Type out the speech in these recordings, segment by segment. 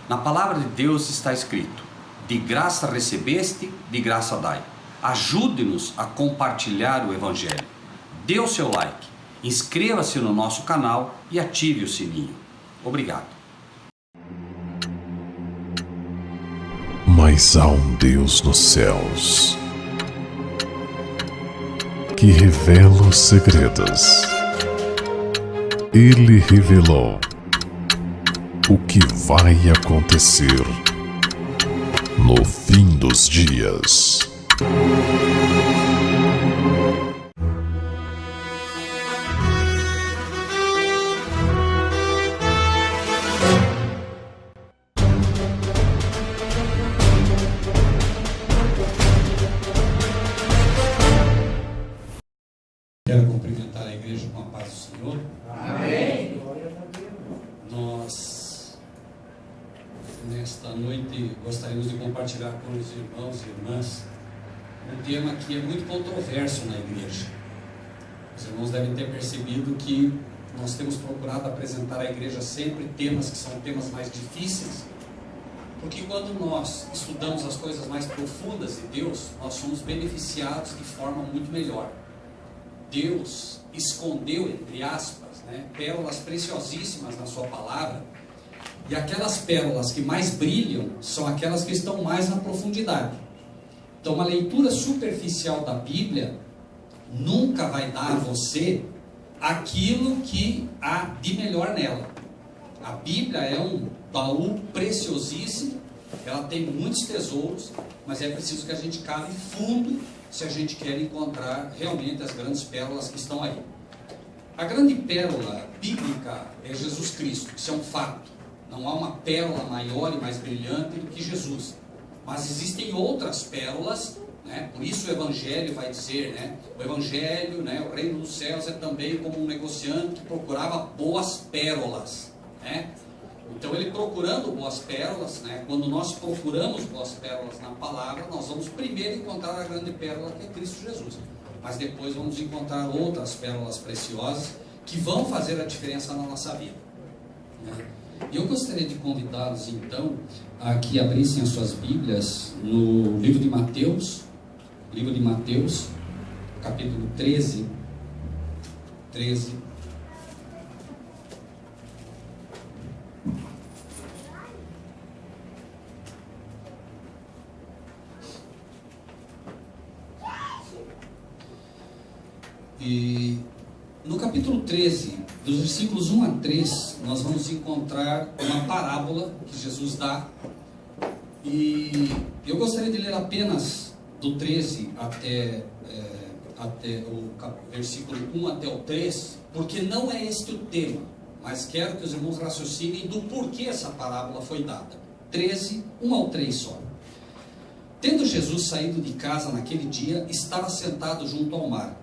Na palavra de Deus está escrito: de graça recebeste, de graça dai. Ajude-nos a compartilhar o Evangelho. Dê o seu like, inscreva-se no nosso canal e ative o sininho. Obrigado. Mas há um Deus nos céus que revela os segredos. Ele revelou o que vai acontecer no fim dos dias. Quero cumprimentar a igreja com a paz do Senhor. Amém. Nós, nesta noite, gostaríamos de compartilhar com os irmãos e irmãs um tema que é muito controverso na igreja. Os irmãos devem ter percebido que nós temos procurado apresentar à igreja sempre temas que são temas mais difíceis, porque quando nós estudamos as coisas mais profundas de Deus, nós somos beneficiados de forma muito melhor. Deus escondeu, entre aspas, pérolas preciosíssimas na sua palavra, e aquelas pérolas que mais brilham são aquelas que estão mais na profundidade. Então, uma leitura superficial da Bíblia nunca vai dar a você aquilo que há de melhor nela. A Bíblia é um baú preciosíssimo, ela tem muitos tesouros, mas é preciso que a gente cave fundo se a gente quer encontrar realmente as grandes pérolas que estão aí. A grande pérola bíblica é Jesus Cristo, isso é um fato. Não há uma pérola maior e mais brilhante do que Jesus. Mas existem outras pérolas, por isso o Evangelho vai dizer, o Evangelho, o reino dos céus é também como um negociante que procurava boas pérolas. Então ele procurando boas pérolas, quando nós procuramos boas pérolas na palavra, nós vamos primeiro encontrar a grande pérola que é Cristo Jesus. Mas depois vamos encontrar outras pérolas preciosas que vão fazer a diferença na nossa vida. E eu gostaria de convidá-los então a que abrissem as suas Bíblias no livro de Mateus, capítulo 13. E no capítulo 13, dos versículos 1 a 3, nós vamos encontrar uma parábola que Jesus dá. E eu gostaria de ler apenas do 13 até o versículo 1 até o 3, porque não é este o tema, mas quero que os irmãos raciocinem do porquê essa parábola foi dada. 13, 1 ao 3 só. Tendo Jesus saído de casa naquele dia, estava sentado junto ao mar.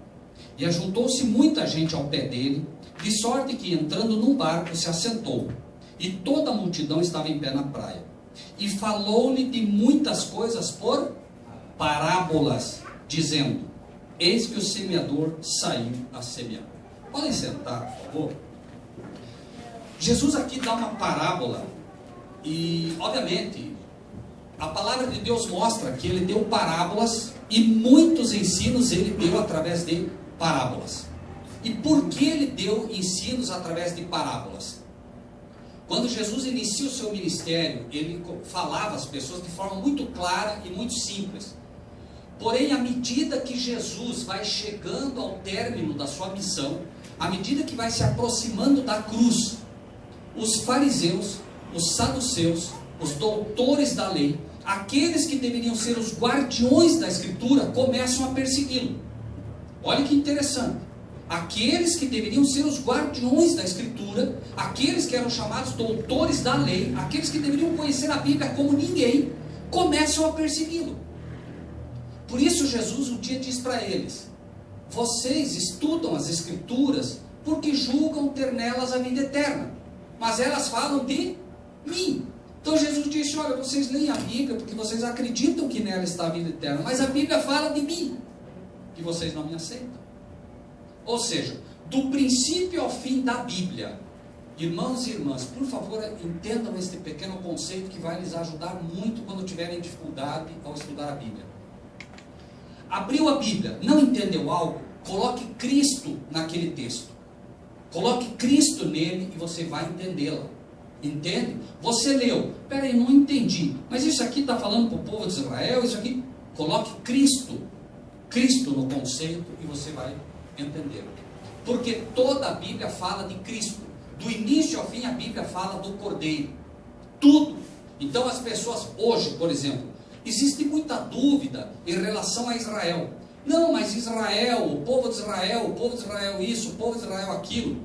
E ajuntou-se muita gente ao pé dele, de sorte que, entrando num barco, se assentou. E toda a multidão estava em pé na praia. E falou-lhe de muitas coisas por parábolas, dizendo: eis que o semeador saiu a semear. Podem sentar, por favor. Jesus aqui dá uma parábola. E, obviamente, a palavra de Deus mostra que ele deu parábolas e muitos ensinos ele deu através de parábolas. E por que ele deu ensinos através de parábolas? Quando Jesus inicia o seu ministério, ele falava às pessoas de forma muito clara e muito simples. Porém, à medida que Jesus vai chegando ao término da sua missão, à medida que vai se aproximando da cruz, os fariseus, os saduceus, os doutores da lei, aqueles que deveriam ser os guardiões da Escritura, começam a persegui-lo. Olha que interessante. Aqueles que deveriam ser os guardiões da Escritura, aqueles que eram chamados doutores da lei, aqueles que deveriam conhecer a Bíblia como ninguém, começam a persegui-lo. Por isso Jesus um dia diz para eles: vocês estudam as Escrituras porque julgam ter nelas a vida eterna, mas elas falam de mim. Então Jesus disse: olha, vocês leem a Bíblia porque vocês acreditam que nela está a vida eterna, mas a Bíblia fala de mim, que vocês não me aceitam. Ou seja, do princípio ao fim da Bíblia, Irmãos e irmãs, por favor, entendam este pequeno conceito que vai lhes ajudar muito quando tiverem dificuldade ao estudar a Bíblia. Abriu a Bíblia, não entendeu algo? Coloque Cristo naquele texto. Coloque Cristo nele e você vai entendê-la. Entende? Você leu, peraí, não entendi, mas isso aqui está falando para o povo de Israel, isso aqui, coloque Cristo no conceito e você vai entender. Porque toda a Bíblia fala de Cristo. Do início ao fim a Bíblia fala do Cordeiro. Tudo. Então as pessoas hoje, por exemplo, existe muita dúvida em relação a Israel. Não, mas Israel, o povo de Israel isso, o povo de Israel aquilo.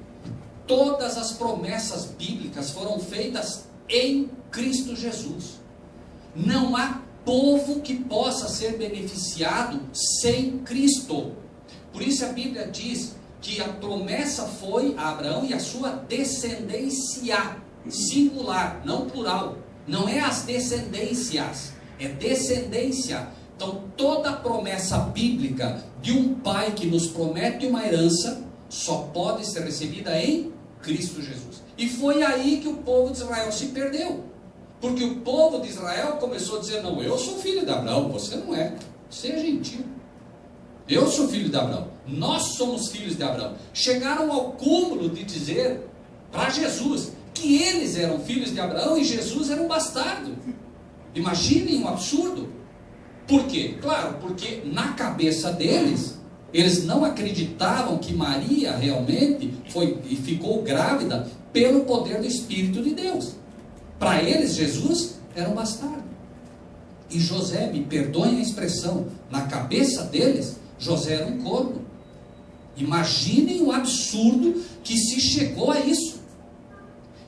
Todas as promessas bíblicas foram feitas em Cristo Jesus. Não há povo que possa ser beneficiado sem Cristo. Por isso a Bíblia diz que a promessa foi a Abraão e a sua descendência, singular, não plural. Não é as descendências, é descendência. Então toda a promessa bíblica de um pai que nos promete uma herança só pode ser recebida em Cristo Jesus. E foi aí que o povo de Israel se perdeu. Porque o povo de Israel começou a dizer, não, eu sou filho de Abraão, você não é, você é gentil. Eu sou filho de Abraão, nós somos filhos de Abraão. Chegaram ao cúmulo de dizer para Jesus que eles eram filhos de Abraão e Jesus era um bastardo. Imaginem um absurdo. Por quê? Claro, porque na cabeça deles, eles não acreditavam que Maria realmente foi e ficou grávida pelo poder do Espírito de Deus. Para eles, Jesus era um bastardo. E José, me perdoem a expressão, na cabeça deles, José era um corno. Imaginem o absurdo que se chegou a isso.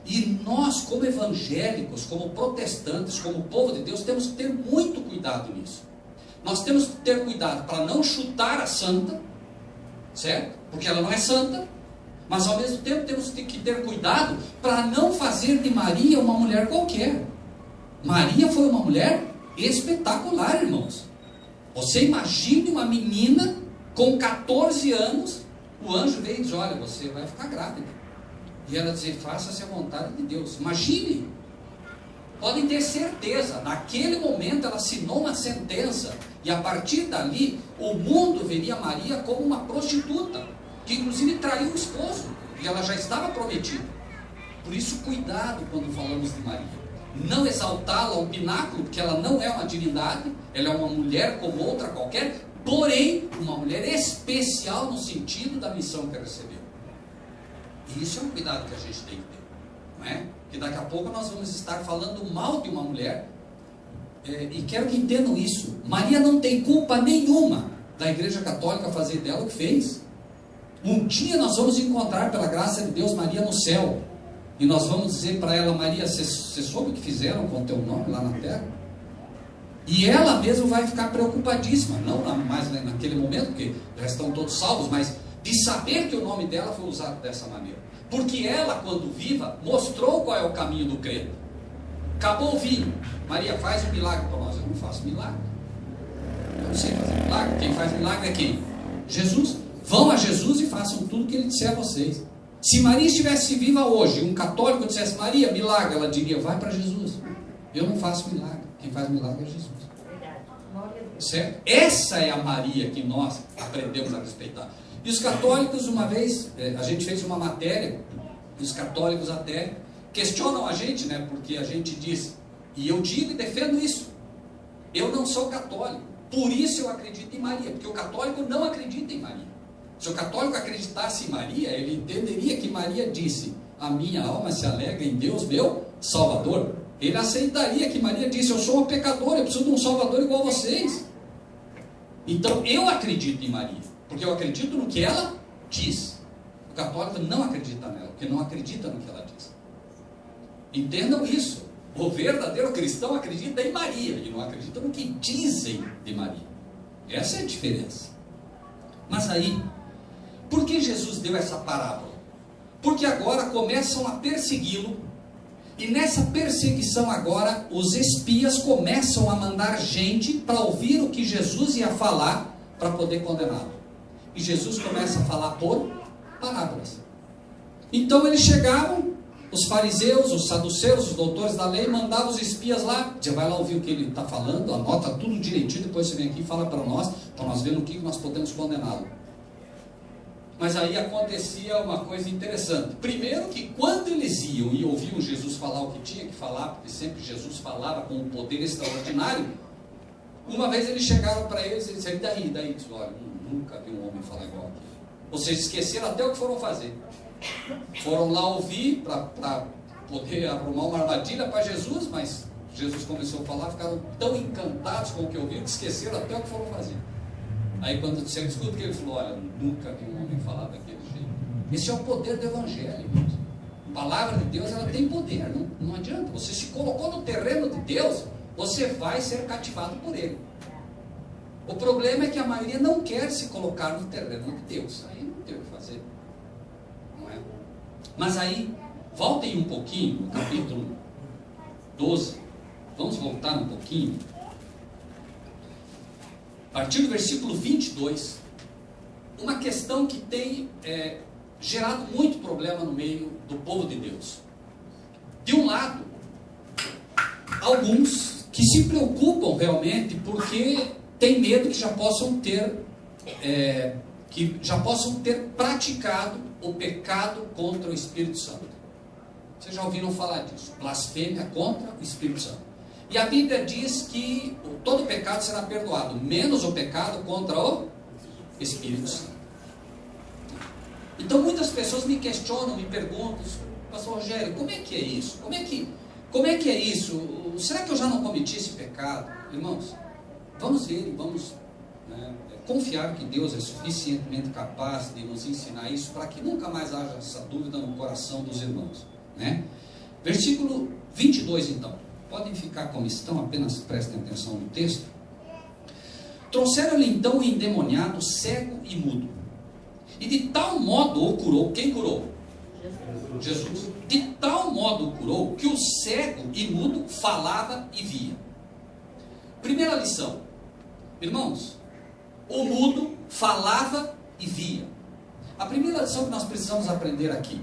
E nós, como evangélicos, como protestantes, como povo de Deus, temos que ter muito cuidado nisso. Nós temos que ter cuidado para não chutar a santa, certo? Porque ela não é santa. Mas ao mesmo tempo temos que ter cuidado para não fazer de Maria uma mulher qualquer. Maria foi uma mulher espetacular, irmãos. Você imagine uma menina com 14 anos, o anjo veio e diz, olha, você vai ficar grávida. E ela diz, faça-se a vontade de Deus. Imagine. Podem ter certeza, naquele momento ela assinou uma sentença, e a partir dali, o mundo veria Maria como uma prostituta, que inclusive traiu o esposo, e ela já estava prometida. Por isso, cuidado quando falamos de Maria. Não exaltá-la ao pináculo, porque ela não é uma divindade, ela é uma mulher como outra qualquer, porém, uma mulher especial no sentido da missão que recebeu. E isso é um cuidado que a gente tem que ter, não é? Porque daqui a pouco nós vamos estar falando mal de uma mulher, e quero que entendam isso. Maria não tem culpa nenhuma da Igreja Católica fazer dela o que fez. Um dia nós vamos encontrar, pela graça de Deus, Maria no céu. E nós vamos dizer para ela, Maria, você soube o que fizeram com o teu nome lá na terra? E ela mesma vai ficar preocupadíssima. Não mais naquele momento, porque já estão todos salvos, mas de saber que o nome dela foi usado dessa maneira. Porque ela, quando viva, mostrou qual é o caminho do credo. Acabou o vinho. Maria, faz um milagre para nós. Eu não faço milagre. Eu não sei fazer milagre. Quem faz milagre é quem? Jesus. Vão a Jesus e façam tudo o que ele disser a vocês. Se Maria estivesse viva hoje, um católico dissesse, Maria, milagre, ela diria, vai para Jesus. Eu não faço milagre. Quem faz milagre é Jesus. Certo? Essa é a Maria que nós aprendemos a respeitar. E os católicos, uma vez, a gente fez uma matéria, e os católicos até questionam a gente, né? Porque a gente diz, e eu digo e defendo isso, eu não sou católico, por isso eu acredito em Maria, porque o católico não acredita em Maria. Se o católico acreditasse em Maria, ele entenderia que Maria disse, a minha alma se alegra em Deus, meu Salvador. Ele aceitaria que Maria disse, eu sou uma pecadora, eu preciso de um Salvador igual a vocês. Então eu acredito em Maria, porque eu acredito no que ela diz. O católico não acredita nela, porque não acredita no que ela diz. Entendam isso. O verdadeiro cristão acredita em Maria e não acredita no que dizem de Maria. Essa é a diferença. Mas aí, por que Jesus deu essa parábola? Porque agora começam a persegui-lo, e nessa perseguição agora, os espias começam a mandar gente para ouvir o que Jesus ia falar para poder condená-lo. E Jesus começa a falar por parábolas. Então eles chegavam, os fariseus, os saduceus, os doutores da lei mandavam os espias lá. Você vai lá ouvir o que ele está falando, anota tudo direitinho, depois você vem aqui e fala para nós ver no que nós podemos condená-lo. Mas aí acontecia uma coisa interessante. Primeiro que quando eles iam e ouviam Jesus falar o que tinha que falar, porque sempre Jesus falava com um poder extraordinário, uma vez eles chegaram para eles e disseram, daí, disse, olha, nunca vi um homem falar igual aqui. Vocês esqueceram até o que foram fazer. Foram lá ouvir para poder arrumar uma armadilha para Jesus, mas Jesus começou a falar, ficaram tão encantados com o que ouviram que esqueceram até o que foram fazer. Aí quando você escuta que ele falou, olha, nunca vi um homem falar daquele jeito. Esse é o poder do Evangelho, irmãos. A palavra de Deus, ela tem poder, não adianta. Você se colocou no terreno de Deus, você vai ser cativado por ele. O problema é que a maioria não quer se colocar no terreno de Deus. Aí não tem o que fazer. Não é? Mas aí, voltem um pouquinho no capítulo 12. Vamos voltar um pouquinho. A partir do versículo 22, uma questão que tem gerado muito problema no meio do povo de Deus. De um lado, alguns que se preocupam realmente porque tem medo que já possam ter praticado o pecado contra o Espírito Santo. Vocês já ouviram falar disso? Blasfêmia contra o Espírito Santo. E a Bíblia diz que todo pecado será perdoado, menos o pecado contra o Espírito Santo. Então muitas pessoas me questionam, me perguntam, pastor Rogério, como é que é isso? Como é que é isso? Será que eu já não cometi esse pecado? Irmãos, vamos ver e vamos confiar que Deus é suficientemente capaz de nos ensinar isso para que nunca mais haja essa dúvida no coração dos irmãos. Né? Versículo 22 então. Podem ficar como estão, apenas prestem atenção no texto. Trouxeram-lhe então o endemoniado, cego e mudo. E de tal modo o curou. Quem curou? Jesus. De tal modo o curou que o cego e mudo falava e via. Primeira lição. Irmãos, o mudo falava e via. A primeira lição que nós precisamos aprender aqui.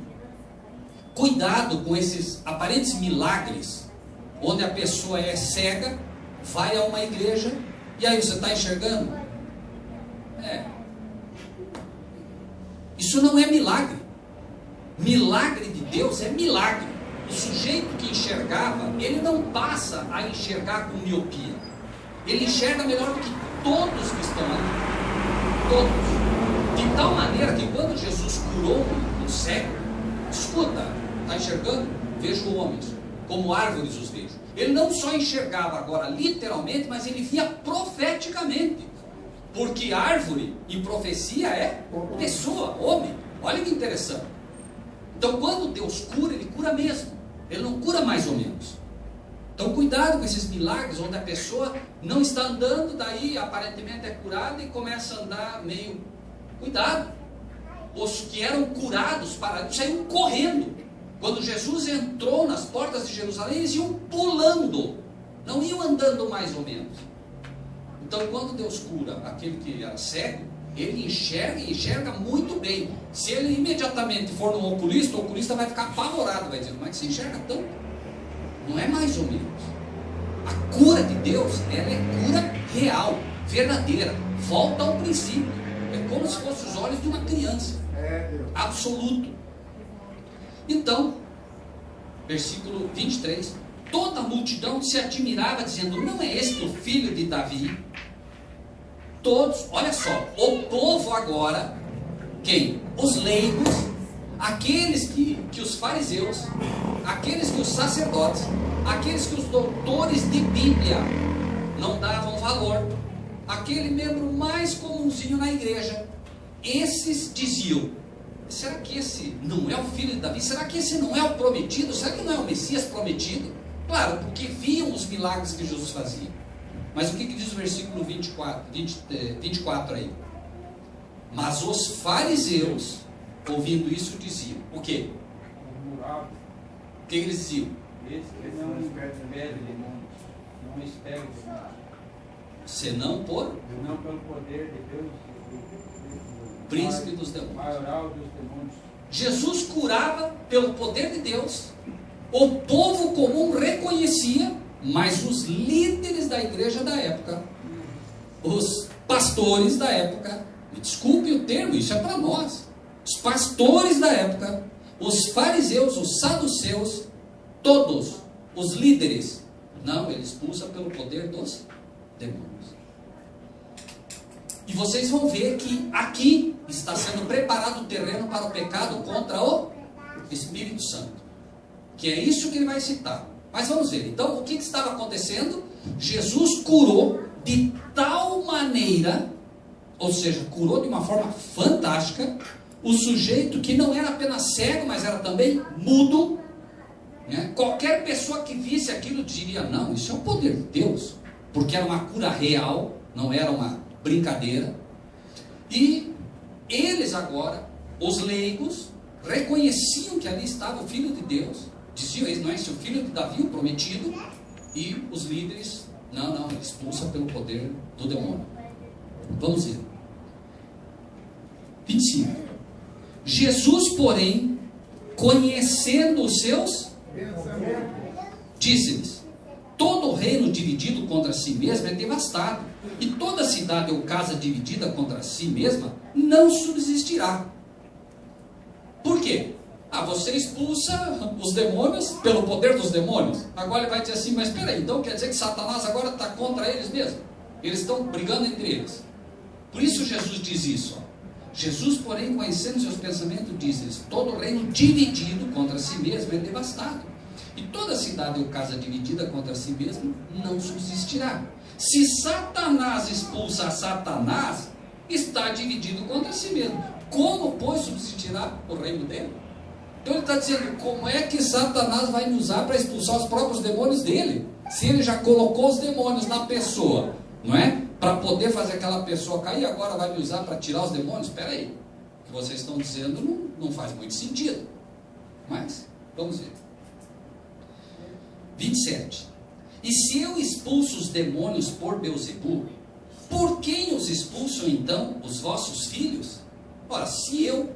Cuidado com esses aparentes milagres, onde a pessoa é cega, vai a uma igreja, e aí você está enxergando? Isso não é milagre. Milagre de Deus é milagre. O sujeito que enxergava, ele não passa a enxergar com miopia. Ele enxerga melhor do que todos que estão ali. Todos. De tal maneira que quando Jesus curou um cego, escuta, está enxergando? Vejo homens, como árvores os vejo. Ele não só enxergava agora literalmente, mas ele via profeticamente. Porque árvore em profecia é pessoa, homem. Olha que interessante. Então quando Deus cura, Ele cura mesmo. Ele não cura mais ou menos. Então cuidado com esses milagres, onde a pessoa não está andando, daí aparentemente é curada e começa a andar meio... Cuidado. Os que eram curados, saíram correndo. Quando Jesus entrou nas portas de Jerusalém, eles iam pulando. Não iam andando mais ou menos. Então quando Deus cura aquele que era cego, ele enxerga e enxerga muito bem. Se ele imediatamente for no oculista, o oculista vai ficar apavorado, vai dizer, como é que você enxerga tanto? Não é mais ou menos. A cura de Deus, ela é cura real, verdadeira, volta ao princípio. É como se fossem os olhos de uma criança. Absoluto. Então, versículo 23, toda a multidão se admirava, dizendo, não é este o filho de Davi? Todos, olha só, o povo agora, quem? Os leigos, aqueles que os fariseus, aqueles que os sacerdotes, aqueles que os doutores de Bíblia não davam valor, aquele membro mais comunzinho na igreja, esses diziam, será que esse não é o filho de Davi? Será que esse não é o prometido? Será que não é o Messias prometido? Claro, porque viam os milagres que Jesus fazia. Mas o que diz o versículo 24 aí? Mas os fariseus, ouvindo isso, diziam, o quê? O que eles diziam? Esse não espere demônios, não espere demônios. Senão não pelo poder de Deus, príncipe dos demônios. Maioral dos demônios. Jesus curava pelo poder de Deus, o povo comum reconhecia, mas os líderes da igreja da época, os pastores da época, me desculpe o termo, isso é para nós, os pastores da época, os fariseus, os saduceus, todos os líderes, não, ele expulsa pelo poder dos demônios. E vocês vão ver que aqui está sendo preparado o terreno para o pecado contra o Espírito Santo, que é isso que ele vai citar. Mas vamos ver, então, o que estava acontecendo? Jesus curou de tal maneira, ou seja, curou de uma forma fantástica, o sujeito que não era apenas cego, mas era também mudo, né? Qualquer pessoa que visse aquilo diria, não, isso é o poder de Deus, porque era uma cura real, não era uma brincadeira. E eles agora, os leigos, reconheciam que ali estava o Filho de Deus, diziam, não é esse o Filho de Davi, o prometido, e os líderes, não, ele expulsa pelo poder do demônio. Vamos ver. 25. Jesus, porém, conhecendo os seus, disse-lhes, todo reino dividido contra si mesmo é devastado, e toda cidade ou casa dividida contra si mesma não subsistirá. Por quê? Você expulsa os demônios pelo poder dos demônios. Agora ele vai dizer assim, mas espera aí, então quer dizer que Satanás agora está contra eles mesmo? Eles estão brigando entre eles. Por isso Jesus diz isso. Jesus, porém, conhecendo seus pensamentos, diz-lhes, todo reino dividido contra si mesmo é devastado, e toda cidade ou casa dividida contra si mesmo não subsistirá. Se Satanás expulsa a Satanás, está dividido contra si mesmo. Como, pois, subsistirá o reino dele? Então ele está dizendo, como é que Satanás vai me usar para expulsar os próprios demônios dele? Se ele já colocou os demônios na pessoa, não é? Para poder fazer aquela pessoa cair, agora vai me usar para tirar os demônios? Espera aí, o que vocês estão dizendo não faz muito sentido. Mas, vamos ver. 27. E se eu expulso os demônios por Beelzebu, por quem os expulsam então os vossos filhos? Ora, se eu,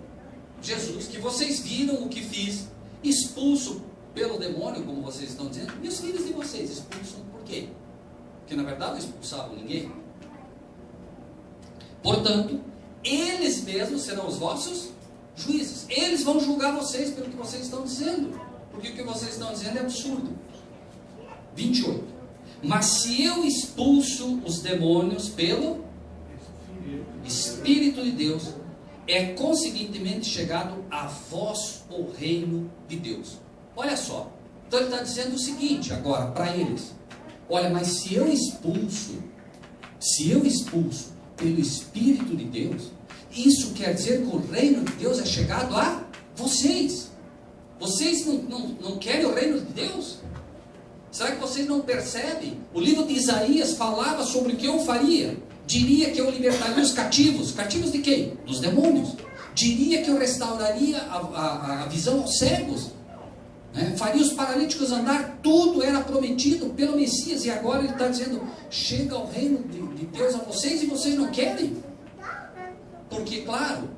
Jesus, que vocês viram o que fiz, expulso pelo demônio, como vocês estão dizendo, e os filhos de vocês expulsam por quê? Porque na verdade não expulsavam ninguém. Portanto, eles mesmos serão os vossos juízes. Eles vão julgar vocês pelo que vocês estão dizendo, porque o que vocês estão dizendo é absurdo. 28. Mas se eu expulso os demônios pelo Espírito de Deus, é conseguintemente chegado a vós o reino de Deus. Olha só, então ele está dizendo o seguinte agora para eles, olha, mas se eu expulso pelo Espírito de Deus, isso quer dizer que o reino de Deus é chegado a vocês. Vocês não querem o reino de Deus? Será que vocês não percebem? O livro de Isaías falava sobre o que eu faria. Diria que eu libertaria os cativos. Cativos de quem? Dos demônios. Diria que eu restauraria a visão aos cegos, né? Faria os paralíticos andar. Tudo era prometido pelo Messias. E agora ele está dizendo, chega o reino de Deus a vocês e vocês não querem. Porque, claro,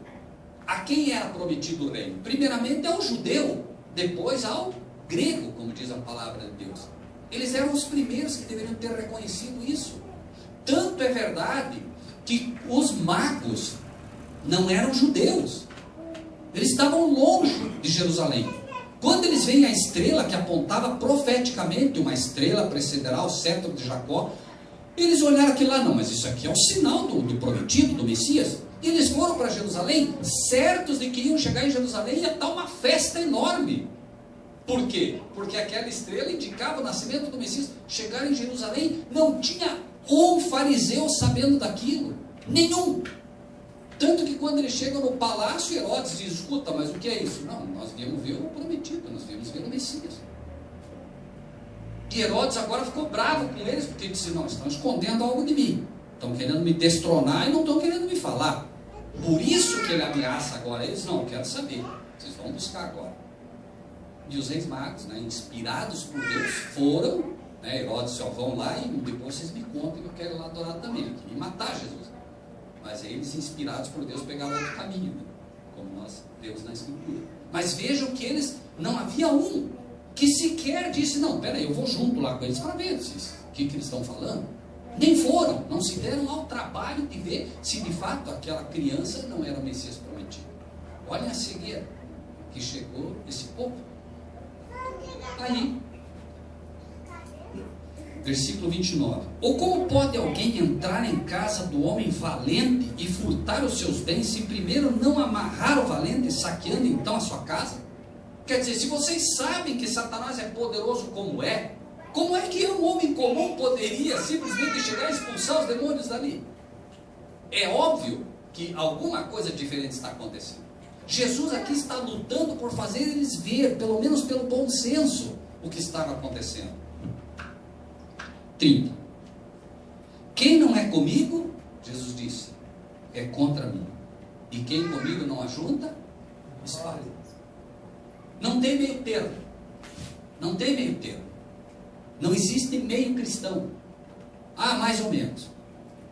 a quem era prometido o reino? Primeiramente ao judeu, depois ao grego, como diz a palavra de Deus. Eles eram os primeiros que deveriam ter reconhecido isso. Tanto é verdade que os magos não eram judeus. Eles estavam longe de Jerusalém. Quando eles veem a estrela que apontava profeticamente, uma estrela precederá o cetro de Jacó, eles olharam aquilo lá, não, mas isso aqui é o sinal do prometido, do Messias. E eles foram para Jerusalém, certos de que iam chegar em Jerusalém e ia estar uma festa enorme. Por quê? Porque aquela estrela indicava o nascimento do Messias. Chegaram em Jerusalém, não tinha um fariseu sabendo daquilo, nenhum. Tanto que quando eles chegam no palácio, Herodes diz, escuta, mas o que é isso? Não, nós viemos ver o prometido, nós viemos ver o Messias. E Herodes agora ficou bravo com eles, porque ele disse, não, estão escondendo algo de mim, estão querendo me destronar e não estão querendo me falar. Por isso que ele ameaça agora eles, não, eu quero saber, vocês vão buscar agora. E os reis magos, né, inspirados por Deus, foram, né, Herodes disse, vão lá e depois vocês me contem que eu quero ir lá adorar também, eu queria matar Jesus. Mas eles, inspirados por Deus, pegaram outro caminho, né, como nós temos na Escritura. Mas vejam que eles, não havia um que sequer disse, não, peraí, eu vou junto lá com eles para ver o que eles estão falando. Nem foram, não se deram ao trabalho de ver se de fato aquela criança não era o Messias prometido. Olhem a cegueira que chegou esse povo. Aí, versículo 29. Ou como pode alguém entrar em casa do homem valente e furtar os seus bens, se primeiro não amarrar o valente, saqueando então a sua casa? Quer dizer, se vocês sabem que Satanás é poderoso como é que um homem comum poderia simplesmente chegar e expulsar os demônios dali? É óbvio que alguma coisa diferente está acontecendo. Jesus aqui está lutando por fazer eles ver, pelo menos pelo bom senso, o que estava acontecendo. 30. Quem não é comigo, Jesus disse, é contra mim. E quem comigo não ajunta, espalha. Não tem meio termo. Não tem meio termo. Não existe meio cristão. Ah, mais ou menos.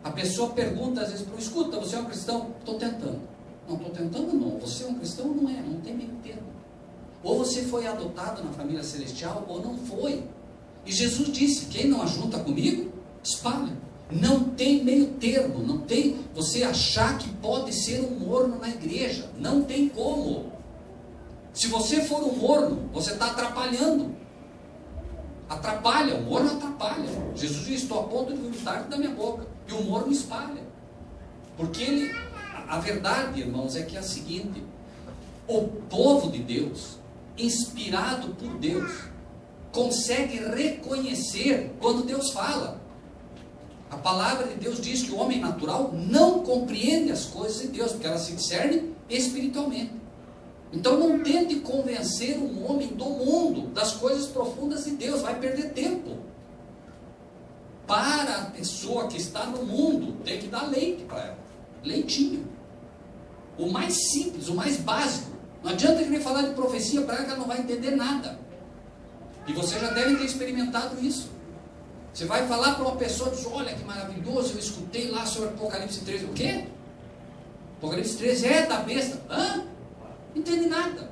A pessoa pergunta às vezes, escuta, você é um cristão? Estou tentando. Não estou tentando não. Você é um cristão ou não é? Não tem meio termo. Ou você foi adotado na família celestial ou não foi. E Jesus disse, quem não ajunta comigo, espalha. Não tem meio termo. Não tem você achar que pode ser um morno na igreja. Não tem como. Se você for um morno, você está atrapalhando. Atrapalha, o morno atrapalha. Jesus disse, estou a ponto de vomitar da minha boca. E o morno espalha. Porque a verdade, irmãos, é que é a seguinte: o povo de Deus, inspirado por Deus, consegue reconhecer quando Deus fala. A palavra de Deus diz que o homem natural não compreende as coisas de Deus, porque elas se discernem espiritualmente. Então não tente convencer um homem do mundo das coisas profundas de Deus, vai perder tempo. Para a pessoa que está no mundo, tem que dar leite para ela, leitinho. O mais simples, o mais básico. Não adianta querer falar de profecia para ela, que ela não vai entender nada. E você já deve ter experimentado isso. Você vai falar para uma pessoa e diz, olha que maravilhoso, eu escutei lá sobre Apocalipse 13. O quê? Apocalipse 13 é da besta. Hã? Não entende nada.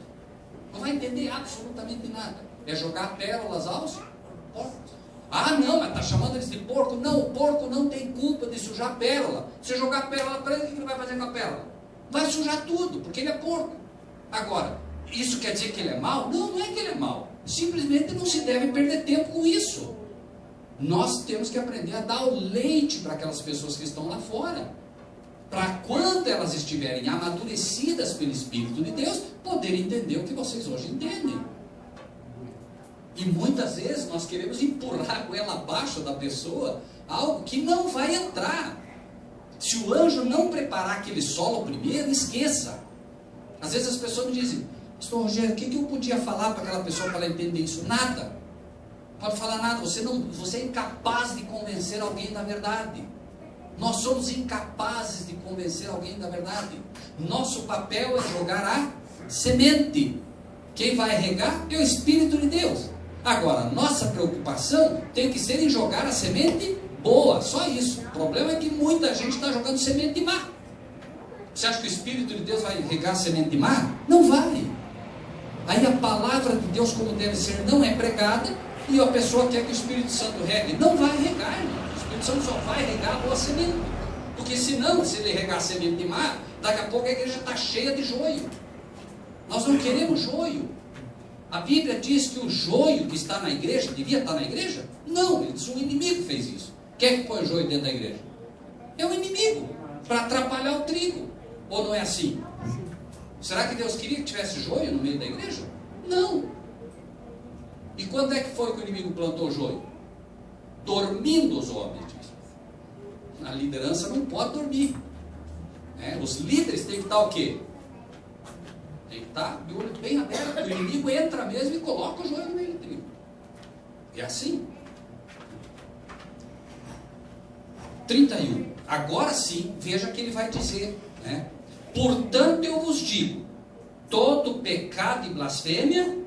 Não vai entender absolutamente nada. É jogar pérolas aos porcos. Ah, não, mas está chamando eles de porco. Não, o porco não tem culpa de sujar a pérola. Se jogar a pérola para ele, o que ele vai fazer com a pérola? Vai sujar tudo, porque ele é porco. Agora, isso quer dizer que ele é mau? Não, não é que ele é mau. Simplesmente não se deve perder tempo com isso. Nós temos que aprender a dar o leite para aquelas pessoas que estão lá fora. Para quando elas estiverem amadurecidas pelo Espírito de Deus, poderem entender o que vocês hoje entendem. E muitas vezes nós queremos empurrar com ela abaixo da pessoa algo que não vai entrar. Se o anjo não preparar aquele solo primeiro, esqueça. Às vezes as pessoas me dizem, pastor Rogério, o que eu podia falar para aquela pessoa para ela entender isso? Nada. Pode falar nada, você é incapaz de convencer alguém da verdade. Nós somos incapazes de convencer alguém da verdade. Nosso papel é jogar a semente. Quem vai regar é o Espírito de Deus. Agora, nossa preocupação tem que ser em jogar a semente boa, só isso. O problema é que muita gente está jogando semente má. Você acha que o Espírito de Deus vai regar a semente má? Não vai. Aí a palavra de Deus, como deve ser, não é pregada, e a pessoa quer que o Espírito Santo regue. Não vai regar, irmão. O Espírito Santo só vai regar a boa semente. Porque senão, se ele regar a semente má, daqui a pouco a igreja está cheia de joio. Nós não queremos joio. A Bíblia diz que o joio que está na igreja, devia estar na igreja? Não, ele disse, o inimigo fez isso. Quem é que põe joio dentro da igreja? É o inimigo, para atrapalhar o trigo. Ou não é assim? Será que Deus queria que tivesse joio no meio da igreja? Não. E quando é que foi que o inimigo plantou o joio? Dormindo os homens. A liderança não pode dormir. Os líderes têm que estar o quê? Tem que estar de olho bem aberto. O inimigo entra mesmo e coloca o joio no meio do trigo. É assim. 31. Agora sim, veja que ele vai dizer, portanto eu vos digo, todo pecado e blasfêmia,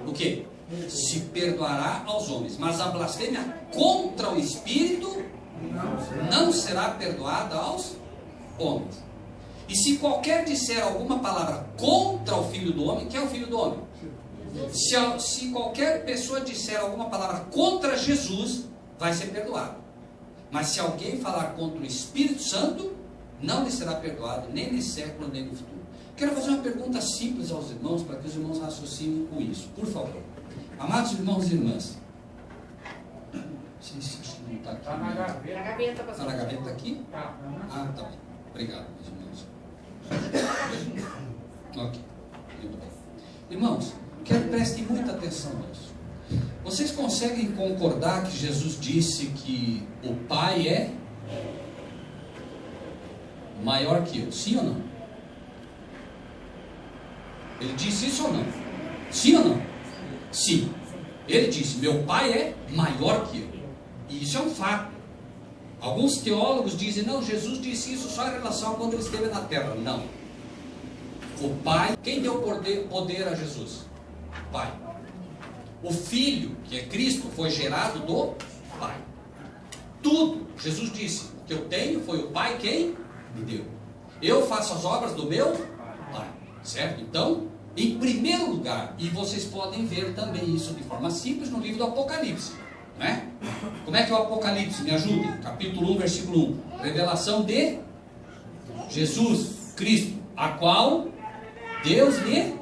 o quê? Se perdoará aos homens, mas a blasfêmia contra o Espírito não será perdoada aos homens. E se qualquer disser alguma palavra contra o Filho do Homem, quem é o Filho do Homem? Se qualquer pessoa disser alguma palavra contra Jesus, vai ser perdoado. Mas se alguém falar contra o Espírito Santo, não lhe será perdoado, nem nesse século, nem no futuro. Quero fazer uma pergunta simples aos irmãos, para que os irmãos raciocinem com isso. Por favor. Amados irmãos e irmãs. Acho que não está aqui. Está na gaveta. Está na gaveta aqui? Tá. Ah, tá bem. Obrigado, meus irmãos. Ok. Muito bem. Irmãos, quero que prestem muita atenção nisso. Vocês conseguem concordar que Jesus disse que o Pai é maior que eu? Sim ou não? Ele disse isso ou não? Sim ou não? Sim. Ele disse, meu Pai é maior que eu. E isso é um fato. Alguns teólogos dizem, não, Jesus disse isso só em relação a quando ele esteve na terra. Não. O Pai, quem deu poder a Jesus? O Pai. O Filho, que é Cristo, foi gerado do Pai. Tudo, Jesus disse, o que eu tenho foi o Pai quem me deu. Eu faço as obras do meu Pai. Certo? Então, em primeiro lugar, e vocês podem ver também isso de forma simples no livro do Apocalipse. Não é? Como é que é o Apocalipse? Me ajudem. Capítulo 1, versículo 1. Revelação de Jesus Cristo, a qual Deus lhe...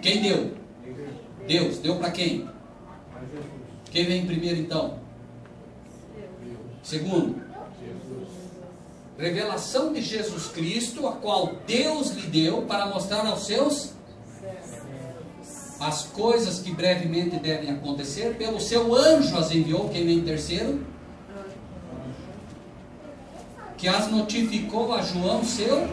Quem deu? Deus. Deu para quem? Quem vem primeiro então? Segundo. Revelação de Jesus Cristo, a qual Deus lhe deu para mostrar aos seus as coisas que brevemente devem acontecer. Pelo seu anjo as enviou. Quem vem terceiro? Que as notificou a João seu.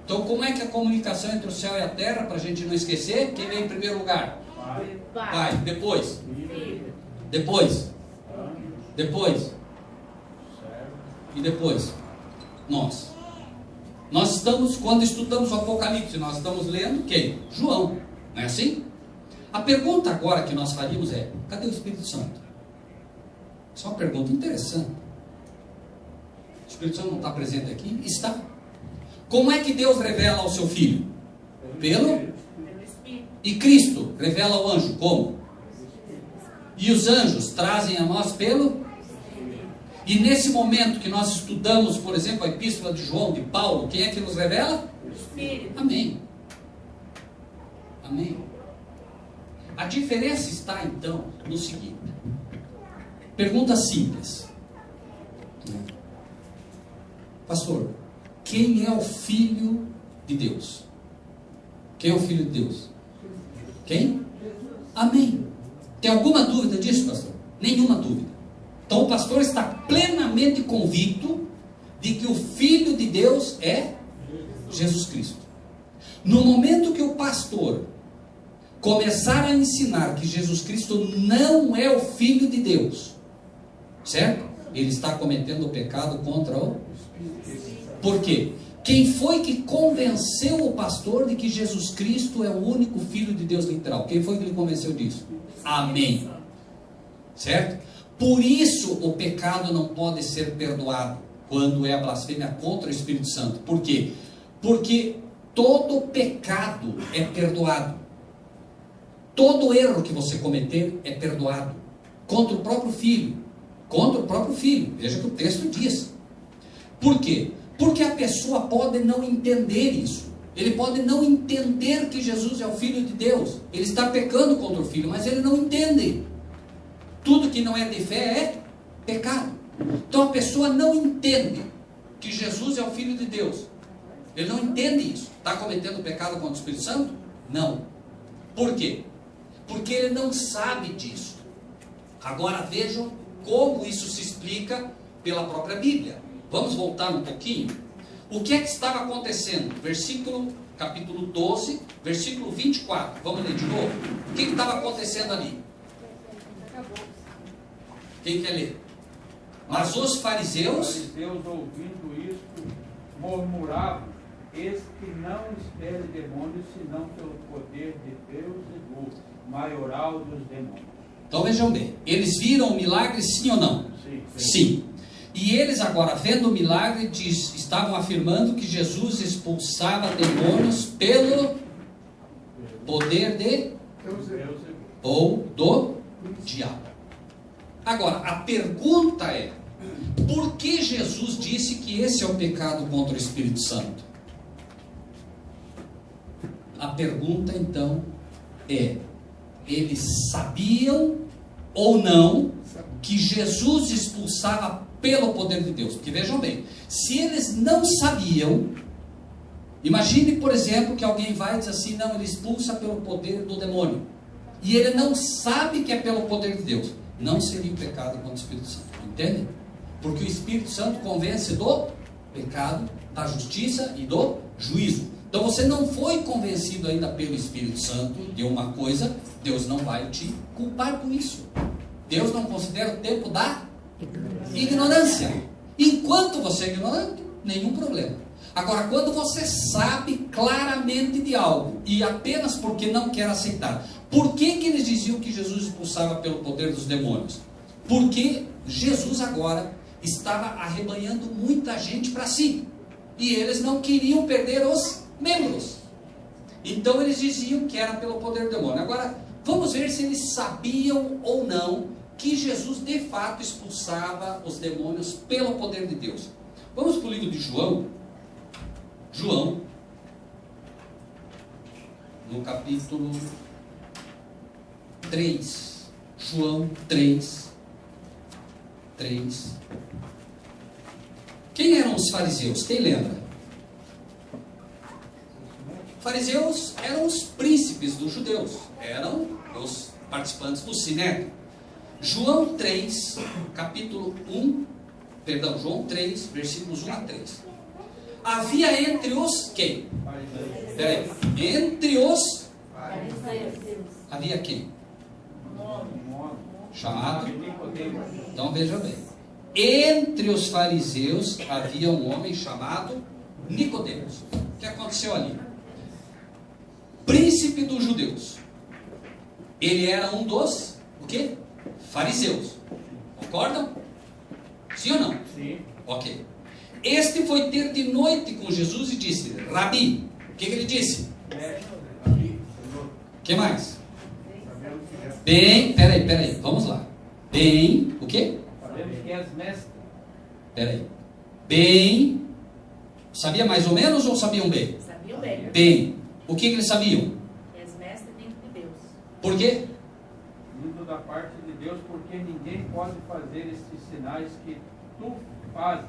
Então, como é que é a comunicação entre o céu e a terra, para a gente não esquecer? Quem vem em primeiro lugar? Pai. Depois? Depois? E depois? Nós. Nós estamos, quando estudamos o Apocalipse, nós estamos lendo quem? João. Não é assim? A pergunta agora que nós faríamos é, cadê o Espírito Santo? Isso é uma pergunta interessante. O Espírito Santo não está presente aqui? Está. Como é que Deus revela ao seu Filho? Pelo Espírito. E Cristo revela ao anjo como? E os anjos trazem a nós pelo... E nesse momento que nós estudamos, por exemplo, a Epístola de João, de Paulo, quem é que nos revela? O Espírito. Amém. Amém. A diferença está, então, no seguinte. Pergunta simples. Pastor, quem é o Filho de Deus? Quem é o Filho de Deus? Quem? Amém. Tem alguma dúvida disso, pastor? Nenhuma dúvida. Então o pastor está plenamente convicto de que o Filho de Deus é Jesus Cristo. No momento que o pastor começar a ensinar que Jesus Cristo não é o Filho de Deus, certo? Ele está cometendo o pecado contra o... Por quê? Quem foi que convenceu o pastor de que Jesus Cristo é o único Filho de Deus literal? Quem foi que lhe convenceu disso? Amém. Certo? Por isso o pecado não pode ser perdoado quando é a blasfêmia contra o Espírito Santo. Por quê? Porque todo pecado é perdoado. Todo erro que você cometer é perdoado. Contra o próprio filho. Contra o próprio filho. Veja que o texto diz. Por quê? Porque a pessoa pode não entender isso. Ele pode não entender que Jesus é o Filho de Deus. Ele está pecando contra o Filho, mas ele não entende. Tudo que não é de fé é pecado. Então a pessoa não entende que Jesus é o Filho de Deus. Ele não entende isso. Está cometendo pecado contra o Espírito Santo? Não. Por quê? Porque ele não sabe disso. Agora vejam como isso se explica pela própria Bíblia. Vamos voltar um pouquinho. O que é que estava acontecendo? Capítulo 12, versículo 24. Vamos ler de novo. O que estava acontecendo ali? Quem quer ler? Mas os fariseus... Os fariseus, ouvindo isto, murmuravam: eis que não expele demônios, senão pelo poder de Deus e do maioral dos demônios. Então vejam bem, eles viram o milagre, sim ou não? Sim. Sim. E eles agora, vendo o milagre, estavam afirmando que Jesus expulsava demônios pelo poder de ou do diabo. Agora, a pergunta é: por que Jesus disse que esse é o pecado contra o Espírito Santo? A pergunta então é: eles sabiam ou não que Jesus expulsava pelo poder de Deus? Porque vejam bem, se eles não sabiam, imagine, por exemplo, que alguém vai e diz assim: não, ele expulsa pelo poder do demônio, e ele não sabe que é pelo poder de Deus. Não seria um pecado contra o Espírito Santo, entende? Porque o Espírito Santo convence do pecado, da justiça e do juízo. Então você não foi convencido ainda pelo Espírito Santo de uma coisa, Deus não vai te culpar com isso. Deus não considera o tempo da ignorância. Enquanto você é ignorante, nenhum problema. Agora, quando você sabe claramente de algo, e apenas porque não quer aceitar, por que eles diziam que Jesus expulsava pelo poder dos demônios? Porque Jesus agora estava arrebanhando muita gente para si, e eles não queriam perder os membros. Então eles diziam que era pelo poder do demônio. Agora, vamos ver se eles sabiam ou não que Jesus de fato expulsava os demônios pelo poder de Deus. Vamos para o livro de João. João, no capítulo 3. João 3. Quem eram os fariseus? Quem lembra? Fariseus eram os príncipes dos judeus, eram os participantes do Sinédrio. João 3, João 3, versículos 1 a 3. Havia entre os quem? Peraí. Entre os havia quem? Chamado? Então veja bem. Entre os fariseus havia um homem chamado Nicodemos. O que aconteceu ali? Príncipe dos judeus. Ele era um dos, o quê? Fariseus. Concordam? Sim ou não? Sim. Ok. Este foi ter de noite com Jesus e disse: Rabi. O que ele disse? O que mais? Bem, peraí, vamos lá. Bem, o quê? Sabemos que és mestre. Peraí. Bem, sabia mais ou menos ou sabiam bem? Sabiam bem. Bem, o que eles sabiam? És mestre dentro de Deus. Por quê? Vindo da parte de Deus, porque ninguém pode fazer estes sinais que tu fazes,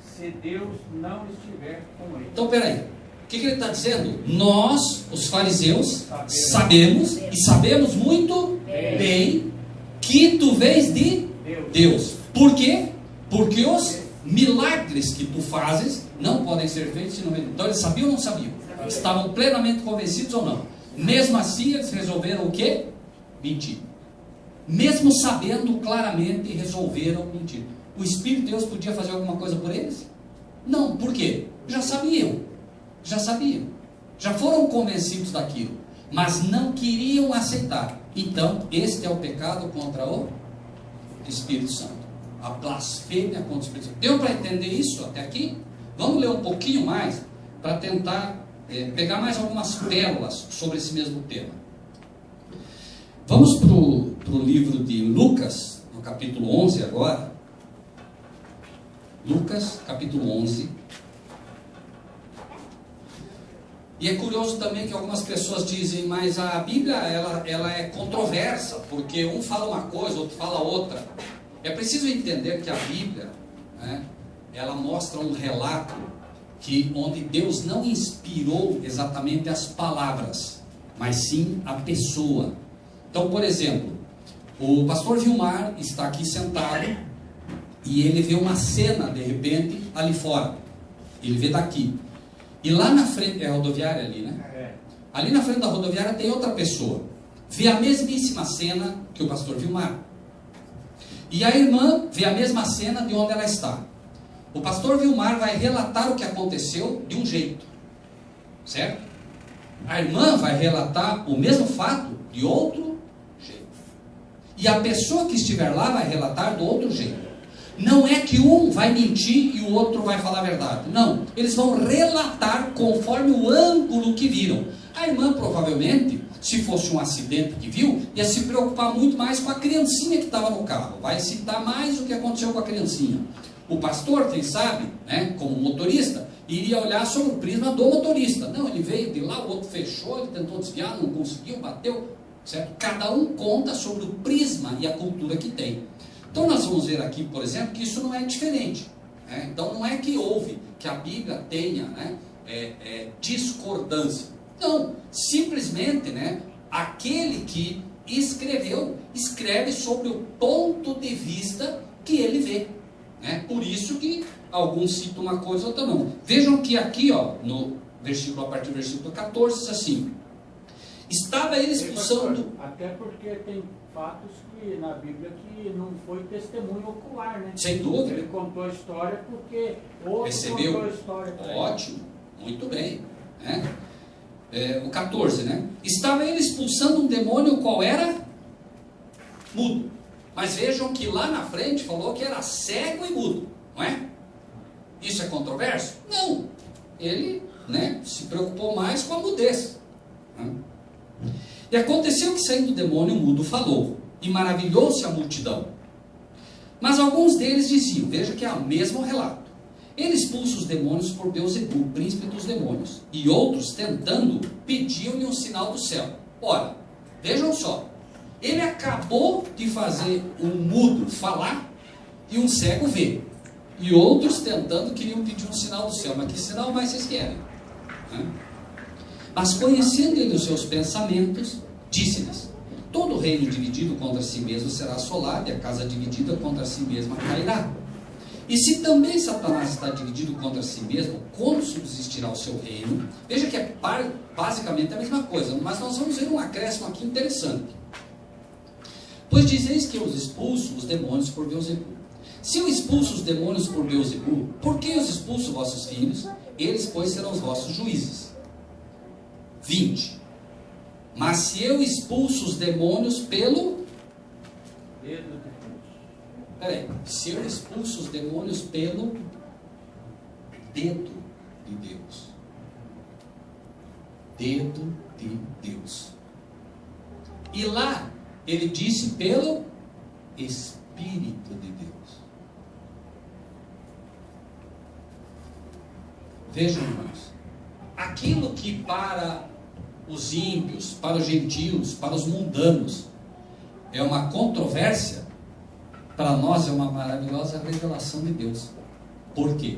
se Deus não estiver com ele. Então, peraí. O que ele está dizendo? Nós, os fariseus, sabemos e sabemos muito bem que tu vês de Deus. Por quê? Porque os milagres que tu fazes não podem ser feitos se não vem. Então eles sabiam ou não sabiam? Estavam plenamente convencidos ou não? Mesmo assim eles resolveram o quê? Mentir. Mesmo sabendo claramente, resolveram mentir. O Espírito de Deus podia fazer alguma coisa por eles? Não. Por quê? Já sabiam. Já foram convencidos daquilo, mas não queriam aceitar. Então, este é o pecado contra o Espírito Santo. A blasfêmia contra o Espírito Santo. Deu para entender isso até aqui? Vamos ler um pouquinho mais para tentar pegar mais algumas pérolas sobre esse mesmo tema. Vamos para o livro de Lucas, no capítulo 11 agora. Lucas, capítulo 11. E é curioso também que algumas pessoas dizem: mas a Bíblia ela é controversa, porque um fala uma coisa, outro fala outra. É preciso entender que a Bíblia, né, ela mostra um relato onde Deus não inspirou exatamente as palavras, mas sim a pessoa. Então, por exemplo, o pastor Vilmar está aqui sentado e ele vê uma cena de repente ali fora. Ele vê daqui. E lá na frente, é a rodoviária ali, né? Ali na frente da rodoviária tem outra pessoa. Vê a mesmíssima cena que o pastor Vilmar. E a irmã vê a mesma cena de onde ela está. O pastor Vilmar vai relatar o que aconteceu de um jeito. Certo? A irmã vai relatar o mesmo fato de outro jeito. E a pessoa que estiver lá vai relatar do outro jeito. Não é que um vai mentir e o outro vai falar a verdade. Não, eles vão relatar conforme o ângulo que viram. A irmã provavelmente, se fosse um acidente que viu, ia se preocupar muito mais com a criancinha que estava no carro. Vai citar mais o que aconteceu com a criancinha. O pastor, quem sabe, né, como motorista, iria olhar sobre o prisma do motorista. Não, ele veio de lá, o outro fechou, ele tentou desviar, não conseguiu, bateu. Certo? Cada um conta sobre o prisma e a cultura que tem. Então nós vamos ver aqui, por exemplo, que isso não é diferente. Né? Então não é que houve, que a Bíblia tenha, né, discordância. Não, simplesmente, né, aquele que escreveu, escreve sobre o ponto de vista que ele vê. Né? Por isso que alguns citam uma coisa, outra não. Vejam que aqui, ó, no versículo, a partir do versículo 14, diz assim: estava ele expulsando... Até porque tem fatos que na Bíblia que não foi testemunho ocular, né? Sem dúvida. Ele contou a história porque outro recebeu. Contou a história. Ótimo, muito bem. Né? O 14, né? Estava ele expulsando um demônio, qual era? Mudo. Mas vejam que lá na frente falou que era cego e mudo, não é? Isso é controverso? Não. Ele, né, se preocupou mais com a mudez. Né? E aconteceu que, saindo o demônio, o mudo falou, e maravilhou-se a multidão. Mas alguns deles diziam, veja que é o mesmo relato: ele expulsa os demônios por Beelzebul, príncipe dos demônios. E outros, tentando, pediam-lhe um sinal do céu. Ora, vejam só, ele acabou de fazer um mudo falar e um cego ver. E outros tentando queriam pedir um sinal do céu. Mas que sinal mais vocês querem? Mas conhecendo ele os seus pensamentos, disse-lhes: todo reino dividido contra si mesmo será assolado, e a casa dividida contra si mesma cairá. E se também Satanás está dividido contra si mesmo, como subsistirá o seu reino? Veja que é basicamente a mesma coisa, mas nós vamos ver um acréscimo aqui interessante. Pois dizeis que eu os expulso os demônios por Beelzebul. Se eu expulso os demônios por Beelzebul, por que os expulso vossos filhos? Eles, pois, serão os vossos juízes. 20. Mas se eu expulso os demônios pelo... Dedo de Deus. Peraí. Se eu expulso os demônios pelo dedo de Deus. Dedo de Deus. E lá, ele disse pelo Espírito de Deus. Vejam, irmãos. Aquilo que para os ímpios, para os gentios, para os mundanos é uma controvérsia, para nós é uma maravilhosa revelação de Deus. Por quê?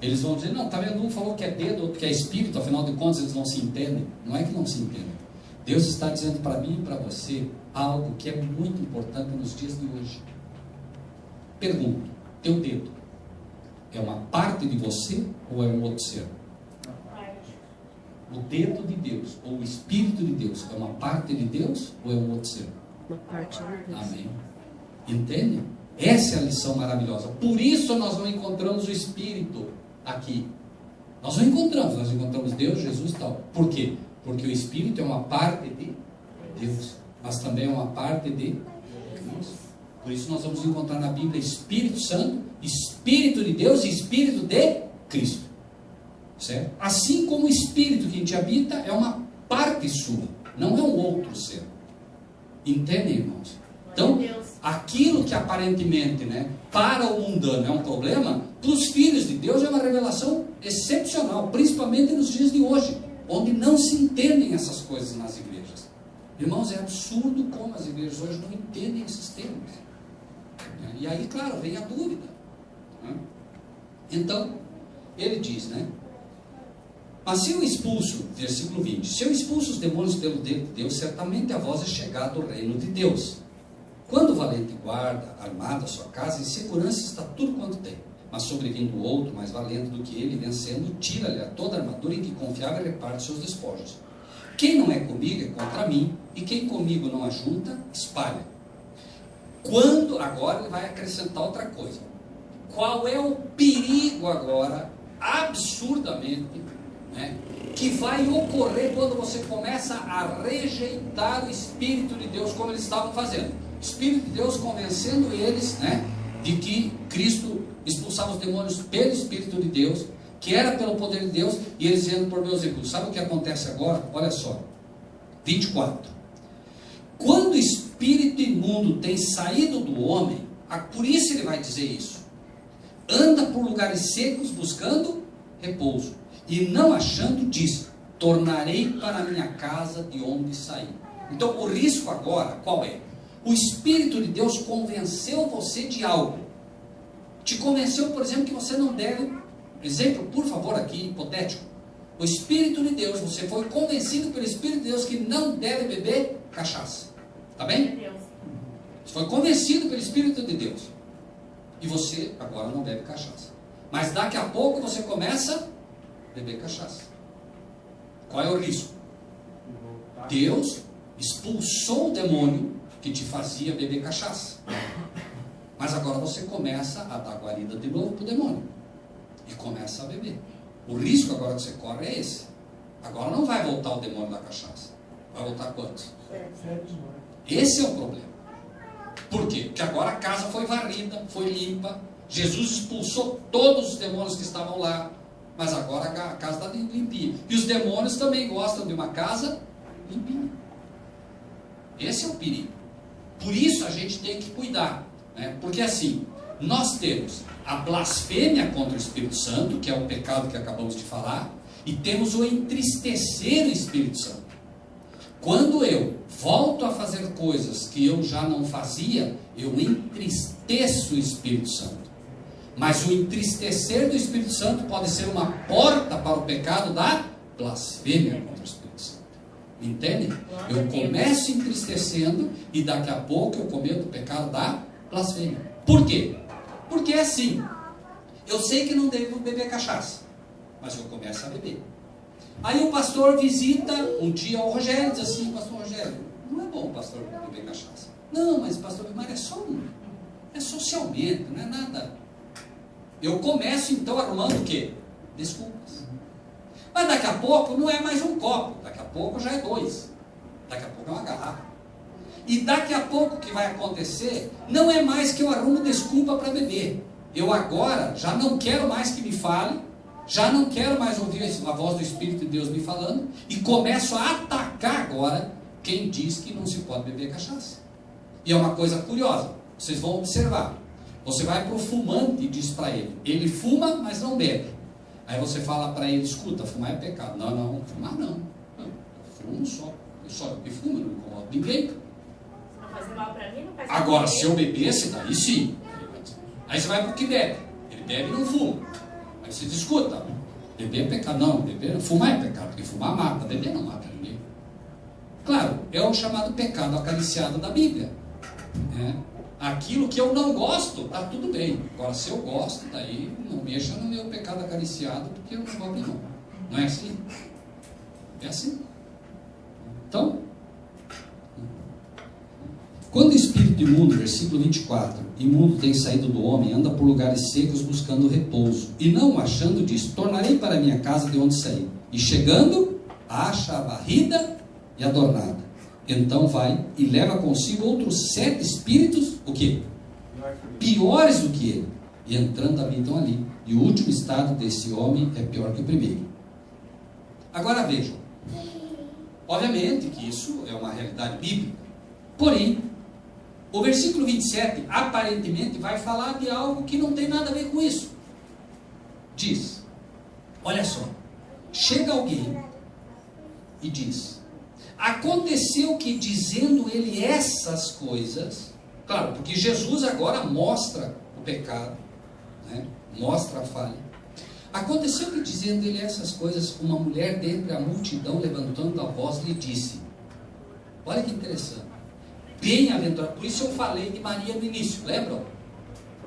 Eles vão dizer, não, tá vendo, um falou que é dedo, outro que é espírito, afinal de contas eles não se entendem. Não é que não se entendem. Deus está dizendo para mim e para você algo que é muito importante nos dias de hoje. Pergunto, teu dedo é uma parte de você ou é um outro ser? O dedo de Deus, ou o Espírito de Deus, é uma parte de Deus ou é um outro ser? Uma parte de Deus. Amém. Entende? Essa é a lição maravilhosa. Por isso nós não encontramos o Espírito aqui. Nós não encontramos Deus, Jesus e tal. Por quê? Porque o Espírito é uma parte de Deus, mas também é uma parte de Deus. Por isso nós vamos encontrar na Bíblia Espírito Santo, Espírito de Deus e Espírito de Cristo. Certo? Assim como o Espírito que a gente habita é uma parte sua, não é um outro ser. Entendem, irmãos? Então, aquilo que aparentemente, né, para o mundano é um problema, para os filhos de Deus é uma revelação excepcional, principalmente nos dias de hoje, onde não se entendem essas coisas nas igrejas. Irmãos, é absurdo como as igrejas hoje não entendem esses termos. E aí, claro, vem a dúvida. Então, ele diz, né? Mas se eu expulso, versículo 20, se eu expulso os demônios pelo dedo de Deus, certamente a vós é chegado o reino de Deus. Quando o valente guarda armado a sua casa, em segurança está tudo quanto tem. Mas sobrevindo outro, mais valente do que ele, vencendo, tira-lhe a toda a armadura em que confiava e reparte seus despojos. Quem não é comigo é contra mim, e quem comigo não ajunta, espalha. Quando, agora ele vai acrescentar outra coisa. Qual é o perigo agora, absurdamente, né, que vai ocorrer quando você começa a rejeitar o Espírito de Deus como eles estavam fazendo? O Espírito de Deus convencendo eles, né, de que Cristo expulsava os demônios pelo Espírito de Deus, que era pelo poder de Deus, e eles iam por Beelzebul. Sabe o que acontece agora? Olha só, 24. Quando o espírito imundo tem saído do homem, por isso ele vai dizer isso, anda por lugares secos buscando repouso, e não achando, diz, tornarei para a minha casa de onde saí. Então o risco agora qual é? O Espírito de Deus convenceu você de algo. Te convenceu, por exemplo, que você não deve, exemplo, por favor, aqui, hipotético. O Espírito de Deus, você foi convencido pelo Espírito de Deus que não deve beber cachaça. Tá bem? Você foi convencido pelo Espírito de Deus. E você agora não bebe cachaça. Mas daqui a pouco você começa a beber cachaça. Qual é o risco? Deus expulsou o demônio que te fazia beber cachaça. Mas agora você começa a dar guarida de novo para o demônio. E começa a beber. O risco agora que você corre é esse. Agora não vai voltar o demônio da cachaça. Vai voltar quantos? Esse é o problema. Por quê? Porque agora a casa foi varrida, foi limpa. Jesus expulsou todos os demônios que estavam lá. Mas agora a casa está limpinha. E os demônios também gostam de uma casa limpinha. Esse é o perigo. Por isso a gente tem que cuidar. Né? Porque assim, nós temos a blasfêmia contra o Espírito Santo, que é o pecado que acabamos de falar, e temos o entristecer o Espírito Santo. Quando eu volto a fazer coisas que eu já não fazia, eu entristeço o Espírito Santo. Mas o entristecer do Espírito Santo pode ser uma porta para o pecado da blasfêmia contra o Espírito Santo. Entende? Eu começo entristecendo e daqui a pouco eu cometo o pecado da blasfêmia. Por quê? Porque é assim. Eu sei que não devo beber cachaça, mas eu começo a beber. Aí o pastor visita um dia o Rogério e diz assim: pastor Rogério, não é bom o pastor beber cachaça. Não, mas pastor, mas é socialmente, não é nada. Eu começo então arrumando o quê? Desculpas. Mas daqui a pouco não é mais um copo, daqui a pouco já é 2, daqui a pouco é uma garrafa. E daqui a pouco o que vai acontecer não é mais que eu arrumo desculpa para beber. Eu agora já não quero mais que me fale, já não quero mais ouvir a voz do Espírito de Deus me falando, e começo a atacar agora quem diz que não se pode beber cachaça. E é uma coisa curiosa, vocês vão observar. Você vai para o fumante e diz para ele, ele fuma, mas não bebe. Aí você fala para ele, escuta, fumar é pecado. Não, fumar não. Eu fumo só. Eu só que fumo, não incomodo ninguém. Não faz mal para mim, não faz mal. Agora, se eu bebesse, daí sim. Aí você vai para o que bebe. Ele bebe e não fuma. Aí você diz, escuta, beber é pecado. Não, fumar é pecado, porque fumar mata, beber não mata ninguém. Claro, é o chamado pecado acariciado da Bíblia. Aquilo que eu não gosto, está tudo bem. Agora, se eu gosto, daí não mexa no meu pecado acariciado, porque eu não vou abrir mão. Não é assim? É assim. Então, quando o espírito imundo, versículo 24, imundo tem saído do homem, anda por lugares secos buscando repouso, e não achando, diz, tornarei para minha casa de onde saí. E chegando, acha a varrida e adornada. Então vai e leva consigo outros 7 espíritos, o quê? Piores do que ele. E entrando habitam ali. E o último estado desse homem é pior que o primeiro. Agora vejam. Obviamente que isso é uma realidade bíblica. Porém, o versículo 27 aparentemente vai falar de algo que não tem nada a ver com isso. Diz, olha só, chega alguém e diz, aconteceu que dizendo ele essas coisas, claro, porque Jesus agora mostra o pecado, né? Mostra a falha. Aconteceu que dizendo ele essas coisas, uma mulher dentre a multidão, levantando a voz, lhe disse, olha que interessante, bem-aventurado, por isso eu falei de Maria no início, lembram?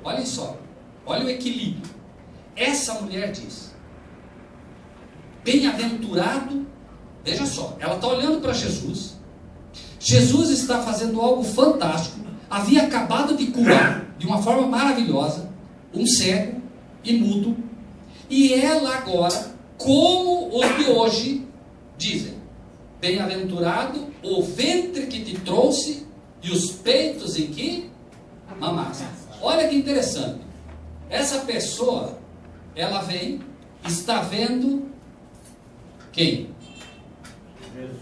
Olhem só, olha o equilíbrio. Essa mulher diz, bem-aventurado, veja só, ela está olhando para Jesus, Jesus está fazendo algo fantástico, havia acabado de curar, de uma forma maravilhosa, um cego e mudo, e ela agora, como os de hoje, dizem, bem-aventurado o ventre que te trouxe, e os peitos em que mamaste. olha que interessante. Essa pessoa, ela vem, está vendo quem? Jesus.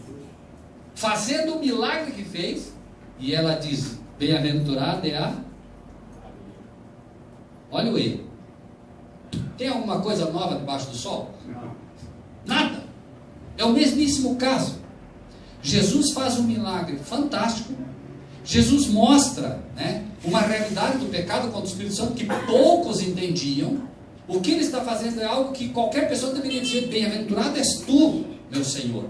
Fazendo o milagre que fez, e ela diz, bem-aventurada é a... Olha o erro. Tem alguma coisa nova debaixo do sol? Não. Nada. É o mesmíssimo caso. Jesus faz um milagre fantástico. Jesus mostra, né, uma realidade do pecado contra o Espírito Santo que poucos entendiam. O que ele está fazendo é algo que qualquer pessoa deveria dizer: bem-aventurado és tu, meu Senhor.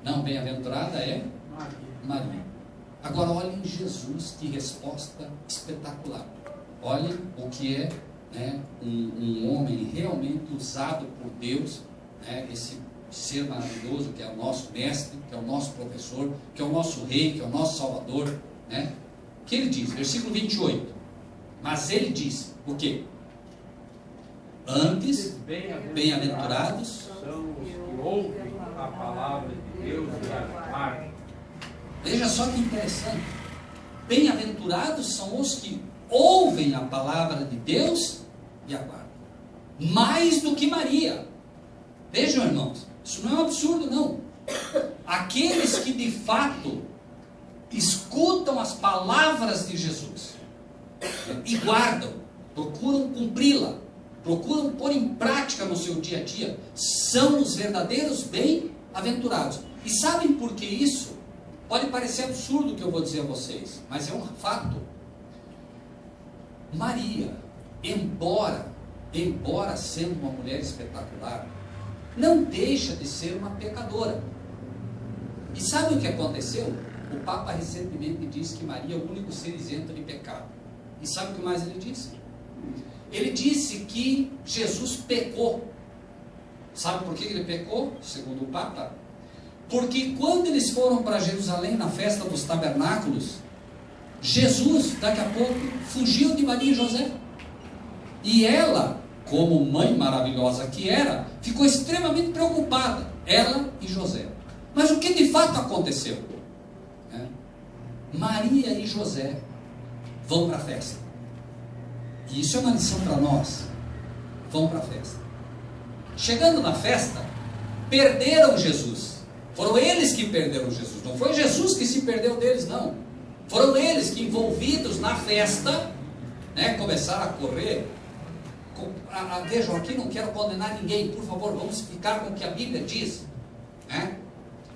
Não, bem-aventurada é Maria. Agora olhem Jesus, que resposta espetacular. Olhem o que é, né, um homem realmente usado por Deus, né, esse ser maravilhoso que é o nosso mestre, que é o nosso professor, que é o nosso rei, que é o nosso salvador, né? O que ele diz? Versículo 28. Mas ele diz o quê? Antes, bem-aventurados são os que ouvem a palavra de Deus e a guardam. Veja só que interessante. Bem-aventurados são os que ouvem a palavra de Deus e aguardam. Mais do que Maria. Vejam, irmãos, isso não é um absurdo, não. Aqueles que de fato escutam as palavras de Jesus e guardam, procuram cumpri-la, procuram pôr em prática no seu dia a dia, são os verdadeiros bem-aventurados. E sabem por que isso? Pode parecer absurdo o que eu vou dizer a vocês, mas é um fato. Maria, embora sendo uma mulher espetacular, não deixa de ser uma pecadora. E sabe o que aconteceu? O Papa recentemente disse que Maria é o único ser isento de pecado. E sabe o que mais ele disse? Ele disse que Jesus pecou. Sabe por que ele pecou? Segundo o Papa. Porque quando eles foram para Jerusalém na festa dos tabernáculos, Jesus, daqui a pouco, fugiu de Maria e José. E ela, como mãe maravilhosa que era, ficou extremamente preocupada, ela e José. Mas o que de fato aconteceu? Maria e José vão para a festa. E isso é uma lição para nós. Vão para a festa. Chegando na festa, perderam Jesus. Foram eles que perderam Jesus. Não foi Jesus que se perdeu deles, não. Foram eles que, envolvidos na festa, né, começaram a correr. Vejam, aqui não quero condenar ninguém, por favor, vamos ficar com o que a Bíblia diz, né?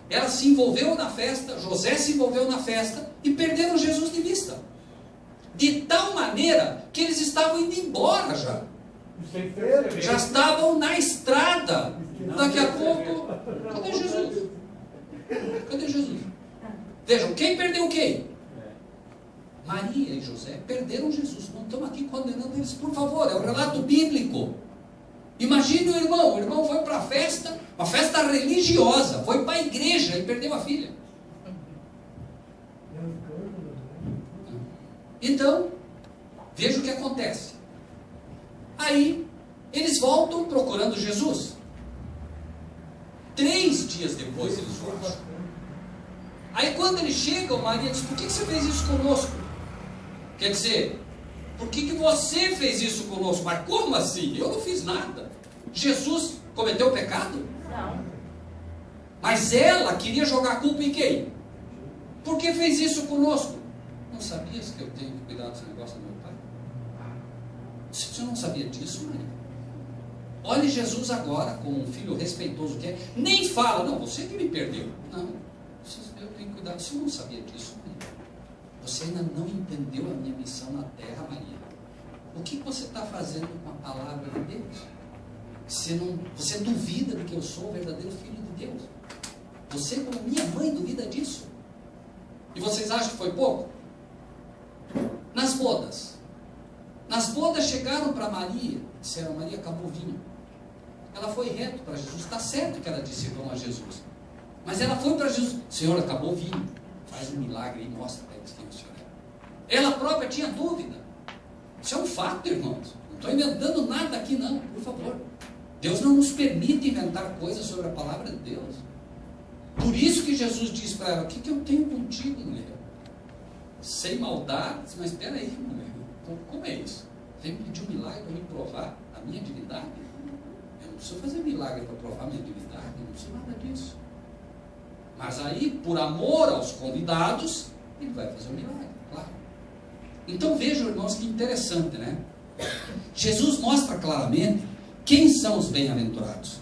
Ela se envolveu na festa, José se envolveu na festa e perderam Jesus de vista, de tal maneira que eles estavam indo embora já estavam na estrada. Daqui a pouco, cadê Jesus? Cadê Jesus? Vejam, quem perdeu quem? Maria e José perderam Jesus. Não estamos aqui condenando eles, por favor, é o relato bíblico. Imagine o irmão foi para a festa, uma festa religiosa, foi para a igreja e perdeu a filha. Então, veja o que acontece. Aí, eles voltam procurando Jesus. 3 dias depois eles voltam. Aí quando eles chegam, Maria diz: por que você fez isso conosco? Quer dizer, por que você fez isso conosco? Mas como assim? Eu não fiz nada. Jesus cometeu pecado? Não. Mas ela queria jogar a culpa em quem? Por que fez isso conosco? Não sabias que eu tenho que cuidar desse negócio do meu pai? Você não sabia disso, Maria? Olhe Jesus agora, como um filho respeitoso que é, nem fala: não, você que me perdeu. Não, eu tenho que cuidar disso. Eu não sabia disso, Maria. Você ainda não entendeu a minha missão na terra, Maria. O que você está fazendo com a palavra de Deus? Você duvida de que eu sou o verdadeiro filho de Deus. Você, como minha mãe, duvida disso. E vocês acham que foi pouco? Nas bodas chegaram para Maria, disseram: Maria, acabou o vinho. Ela foi reto para Jesus. Está certo que ela disse: vão a Jesus. Mas ela foi para Jesus: Senhor, acabou o vinho. Faz um milagre e mostra para eles quem o Senhor é. Ela própria tinha dúvida. Isso é um fato, irmãos. Não estou inventando nada aqui, não, por favor. Deus não nos permite inventar coisas sobre a palavra de Deus. Por isso que Jesus diz para ela: o que eu tenho contigo, mulher? Sem maldade, mas espera aí, mulher. Como é isso? Vem me pedir um milagre para me provar a minha divindade? Eu não preciso fazer milagre para provar a minha divindade, eu não preciso nada disso. Mas aí, por amor aos convidados, ele vai fazer um milagre, claro. Então vejam, irmãos, que interessante, né? Jesus mostra claramente quem são os bem-aventurados.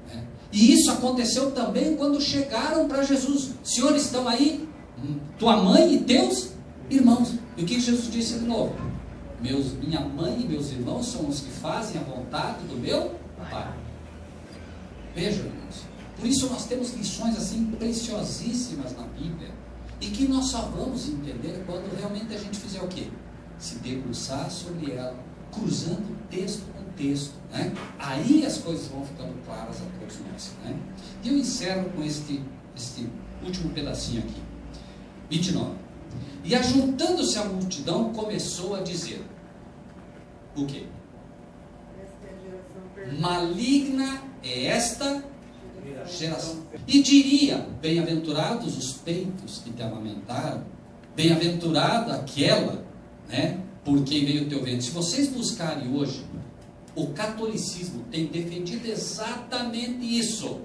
Né? E isso aconteceu também quando chegaram para Jesus. Senhor, estão aí tua mãe e teus irmãos. E o que Jesus disse de novo? Minha mãe e meus irmãos são os que fazem a vontade do meu Pai. Vejam, irmãos. Por isso nós temos lições assim preciosíssimas na Bíblia e que nós só vamos entender quando realmente a gente fizer o quê? Se debruçar sobre ela, cruzando texto com texto, né? Aí as coisas vão ficando claras a todos nós, né? E eu encerro com este último pedacinho aqui, 29. E ajuntando-se a multidão, começou a dizer o quê? Maligna é esta geração. E diria, bem-aventurados os peitos que te amamentaram, bem-aventurada aquela, né, por quem veio o teu ventre. Se vocês buscarem hoje, o catolicismo tem defendido exatamente isso,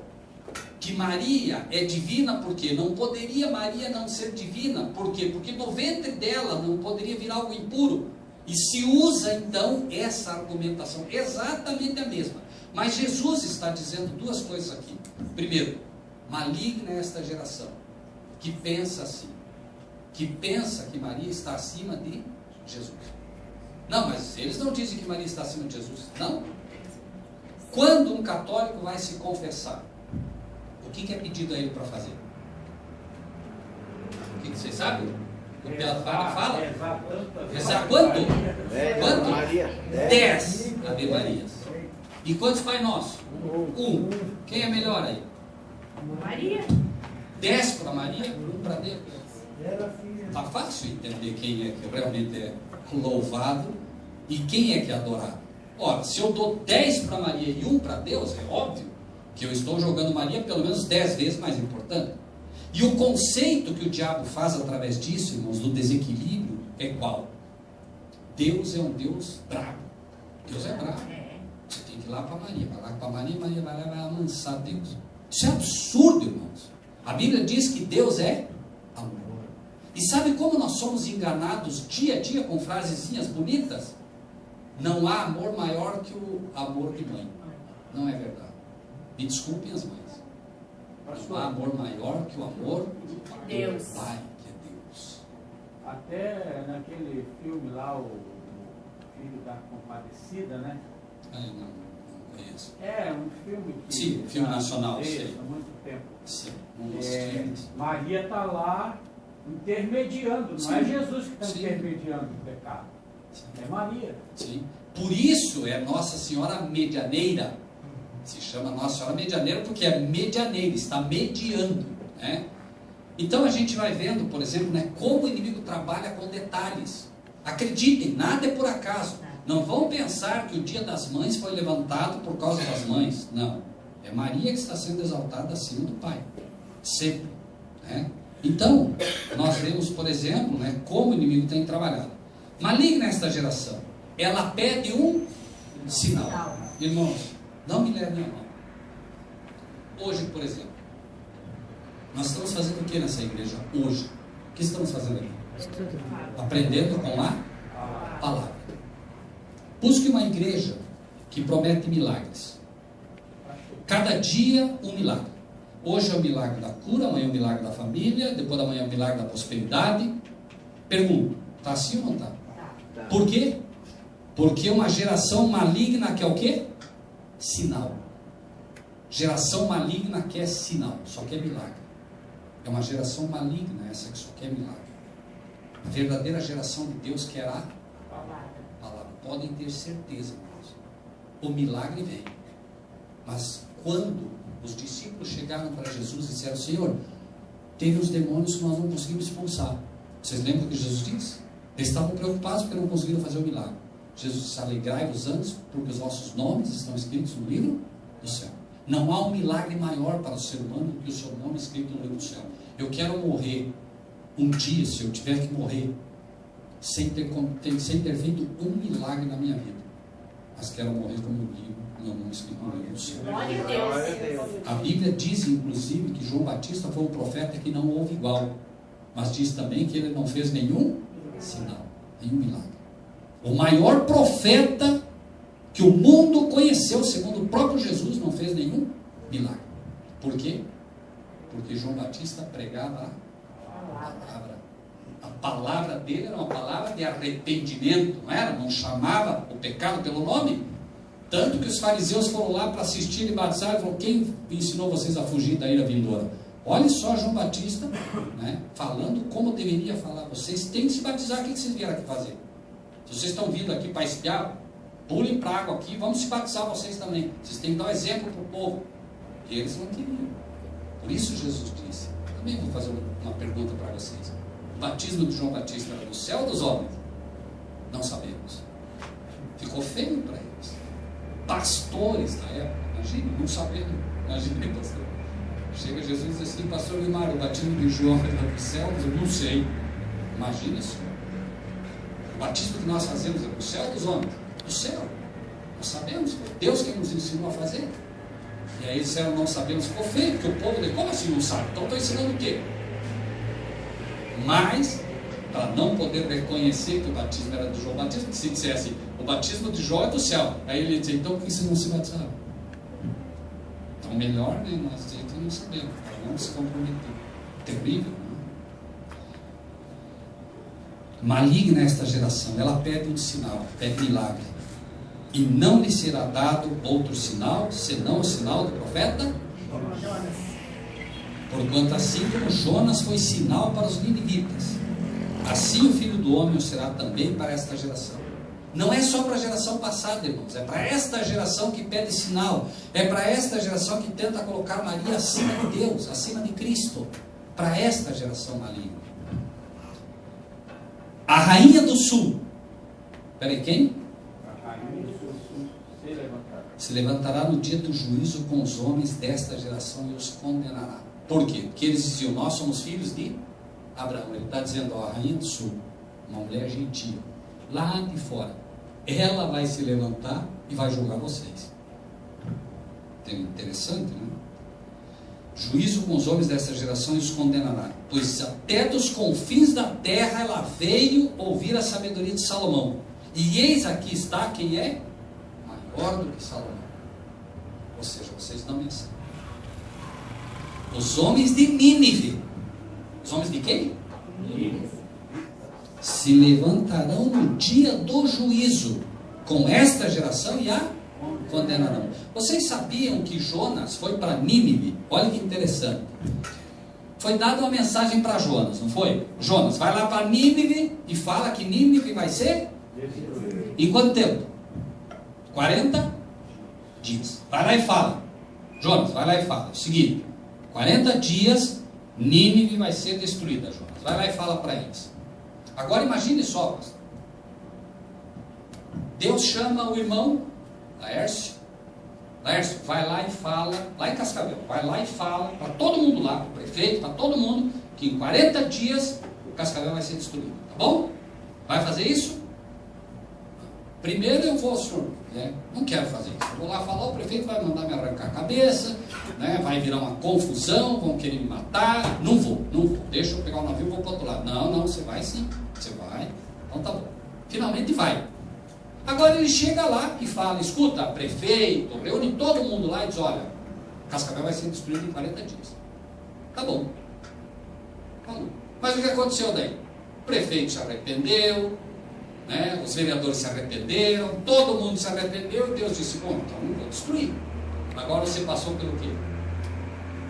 que Maria é divina, porque não poderia Maria não ser divina, por quê? Porque no ventre dela não poderia vir algo impuro, e se usa então essa argumentação, exatamente a mesma. Mas Jesus está dizendo duas coisas aqui. Primeiro, maligna é esta geração, que pensa assim, que pensa que Maria está acima de Jesus. Não, mas eles não dizem que Maria está acima de Jesus, não. Quando um católico vai se confessar, o que é pedido a ele para fazer? O que vocês sabem? O Pedro fala? Rezar quanto? Quanto? 10 Ave Marias. E quantos Pai Nosso? 1. Quem é melhor aí? Maria. 10 para Maria, 1 para Deus. Está fácil entender quem é que realmente é louvado e quem é que é adorado. Ora, se eu dou 10 para Maria e 1 para Deus, é óbvio que eu estou jogando Maria pelo menos 10 vezes mais importante. E o conceito que o diabo faz através disso, irmãos, do desequilíbrio, é qual? Deus é um Deus bravo. Deus é bravo. Você tem que ir lá para Maria, vai lá para Maria, Maria vai lá e vai amansar Deus. Isso é absurdo, irmãos. A Bíblia diz que Deus é amor. E sabe como nós somos enganados dia a dia com frasezinhas bonitas? Não há amor maior que o amor de mãe. Não é verdade. Me desculpem as mães. Não há amor maior que o amor de Deus. Pai, que é Deus. Até naquele filme lá, o Filho da Compadecida, né? Não conheço. É um filme que... Sim, filme nacional, sei. Há muito tempo. Sim, Maria está lá intermediando, não é Jesus que está intermediando o pecado. Sim. É Maria. Sim. Por isso é Nossa Senhora Medianeira. Se chama Nossa Senhora Medianeira porque é medianeira, está mediando, né? Então a gente vai vendo, por exemplo, né, como o inimigo trabalha com detalhes. Acreditem, nada é por acaso. Não vão pensar que o Dia das Mães foi levantado por causa das mães. Não. É Maria que está sendo exaltada acima do Pai. Sempre. Né? Então, nós vemos, por exemplo, né, como o inimigo tem trabalhado. Maligna esta geração. Ela pede um sinal. Irmãos, não me levem a mão. Hoje, por exemplo, nós estamos fazendo o que nessa igreja? Hoje. O que estamos fazendo aqui? Aprendendo com a palavra. Busque uma igreja que promete milagres. Cada dia um milagre. Hoje é o milagre da cura, amanhã é o milagre da família, depois da manhã é o milagre da prosperidade. Pergunto, está assim ou não está? Por quê? Porque uma geração maligna quer o quê? Sinal. Geração maligna quer sinal, só quer milagre. É uma geração maligna essa que só quer milagre. A verdadeira geração de Deus quer a palavra. Podem ter certeza, irmãos. O milagre vem. Mas quando os discípulos chegaram para Jesus e disseram: Senhor, teve os demônios que nós não conseguimos expulsar. Vocês lembram o que Jesus disse? Eles estavam preocupados porque não conseguiram fazer o milagre. Jesus disse: alegrai-vos antes, porque os vossos nomes estão escritos no livro do céu. Não há um milagre maior para o ser humano do que o seu nome escrito no livro do céu. Eu quero morrer um dia, se eu tiver que morrer, sem ter feito um milagre na minha vida. Mas quero morrer como um livro, meu nome escrito no livro do Senhor. Glória a Deus. A Bíblia diz, inclusive, que João Batista foi um profeta que não houve igual. Mas diz também que ele não fez nenhum sinal, nenhum milagre. O maior profeta que o mundo conheceu, segundo o próprio Jesus, não fez nenhum milagre. Por quê? Porque João Batista pregava a palavra. A palavra dele era uma palavra de arrependimento, não era? Não chamava o pecado pelo nome. Tanto que os fariseus foram lá para assistir e batizar e falaram: quem ensinou vocês a fugir da ira vindoura? Olha só João Batista, né, falando como deveria falar. Vocês têm que se batizar. O que vocês vieram aqui fazer? Se vocês estão vindo aqui para espiar, pulem para a água aqui, vamos se batizar vocês também. Vocês têm que dar um exemplo para o povo. E eles não queriam. Por isso Jesus disse. Também vou fazer uma pergunta para vocês. O batismo de João Batista era do céu ou dos homens? Não sabemos. Ficou feio para eles. Pastores da época, imagine, não sabemos. Imagine, pastor. Chega Jesus e diz assim: pastor Guimarães, o batismo de João era do céu? Eu não sei. Imagina isso. O batismo que nós fazemos é do céu ou dos homens? Do céu. Nós sabemos, foi Deus quem nos ensinou a fazer. E aí disseram: não sabemos. Ficou feio, porque o povo disse: como assim não sabe? Então estou ensinando o quê? Mas, para não poder reconhecer que o batismo era de João Batista, se dissesse: o batismo de João é do céu, aí ele dizia: então por que vocês não se batizaram? Então melhor, né, nós dizer que não sabemos, para não se comprometer. Terrível, não é? Maligna esta geração, ela pede um sinal, pede milagre, e não lhe será dado outro sinal, senão o sinal do profeta Jonas. Porquanto assim como Jonas foi sinal para os ninivitas, assim o Filho do Homem o será também para esta geração. Não é só para a geração passada, irmãos, é para esta geração que pede sinal, é para esta geração que tenta colocar Maria acima de Deus, acima de Cristo, para esta geração maligna. A rainha do sul, peraí, quem? A rainha do sul se levantará no dia do juízo com os homens desta geração e os condenará. Por quê? Porque eles diziam: nós somos filhos de Abraão. Ele está dizendo: ó, a rainha do sul, uma mulher gentil, lá de fora, ela vai se levantar e vai julgar vocês. Interessante, né? Juízo com os homens desta geração e os condenará, pois até dos confins da terra ela veio ouvir a sabedoria de Salomão. E eis aqui está quem é maior do que Salomão. Ou seja, vocês não me sabem. Os homens de Nínive. Os homens de quem? Nínive. Se levantarão no dia do juízo com esta geração e a condenarão. Vocês sabiam que Jonas foi para Nínive? Olha que interessante. Foi dada uma mensagem para Jonas, não foi? Jonas, vai lá para Nínive e fala que Nínive vai ser? Em quanto tempo? 40 dias. Vai lá e fala. Jonas, vai lá e fala. É o seguinte: 40 dias, Nínive vai ser destruída, Jonas. Vai lá e fala para eles. Agora imagine só, pastor. Deus chama o irmão Laércio. Laércio, vai lá e fala, lá em Cascavel, vai lá e fala para todo mundo lá, para o prefeito, para todo mundo, que em 40 dias Cascavel vai ser destruído. Tá bom? Vai fazer isso? Primeiro eu vou, senhor, né? Não quero fazer isso. Eu vou lá falar, o prefeito vai mandar me arrancar a cabeça, né? Vai virar uma confusão, vão querer me matar. Não vou. Deixa eu pegar o navio e vou para o outro lado. Não, você vai sim. Você vai. Então tá bom. Finalmente vai. Agora ele chega lá e fala: escuta, prefeito, reúne todo mundo lá e diz: olha, Cascavel vai ser destruído em 40 dias. Tá bom. Falou. Mas o que aconteceu daí? O prefeito se arrependeu, né? Os vereadores se arrependeram, todo mundo se arrependeu, e Deus disse: bom, então não vou destruir. Agora você passou pelo quê?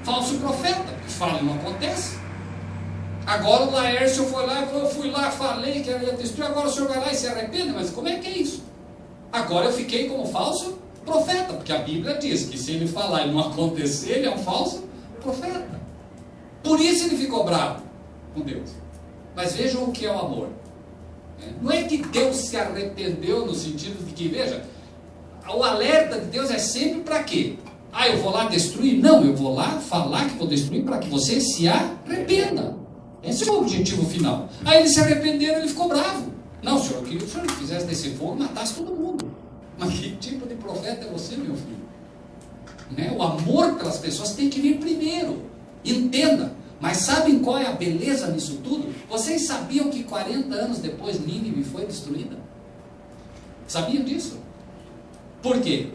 Falso profeta, que fala e não acontece. Agora o Laércio foi lá e falou: eu fui lá, falei que ia destruir, agora o senhor vai lá e se arrepende. Mas como é que é isso? Agora eu fiquei como falso profeta, porque a Bíblia diz que se ele falar e não acontecer, ele é um falso profeta. Por isso ele ficou bravo com Deus. Mas vejam o que é o amor. Não é que Deus se arrependeu no sentido de que, veja, o alerta de Deus é sempre para quê? Ah, eu vou lá destruir? Não, eu vou lá falar que vou destruir para que você se arrependa. Esse é o objetivo final. Aí eles se arrependeram, ele ficou bravo. Não, senhor, eu queria que o senhor fizesse desse fogo e matasse todo mundo. Mas que tipo de profeta é você, meu filho? Né? O amor pelas pessoas tem que vir primeiro. Entenda. Mas sabem qual é a beleza nisso tudo? Vocês sabiam que 40 anos depois Nínive foi destruída? Sabiam disso? Por quê?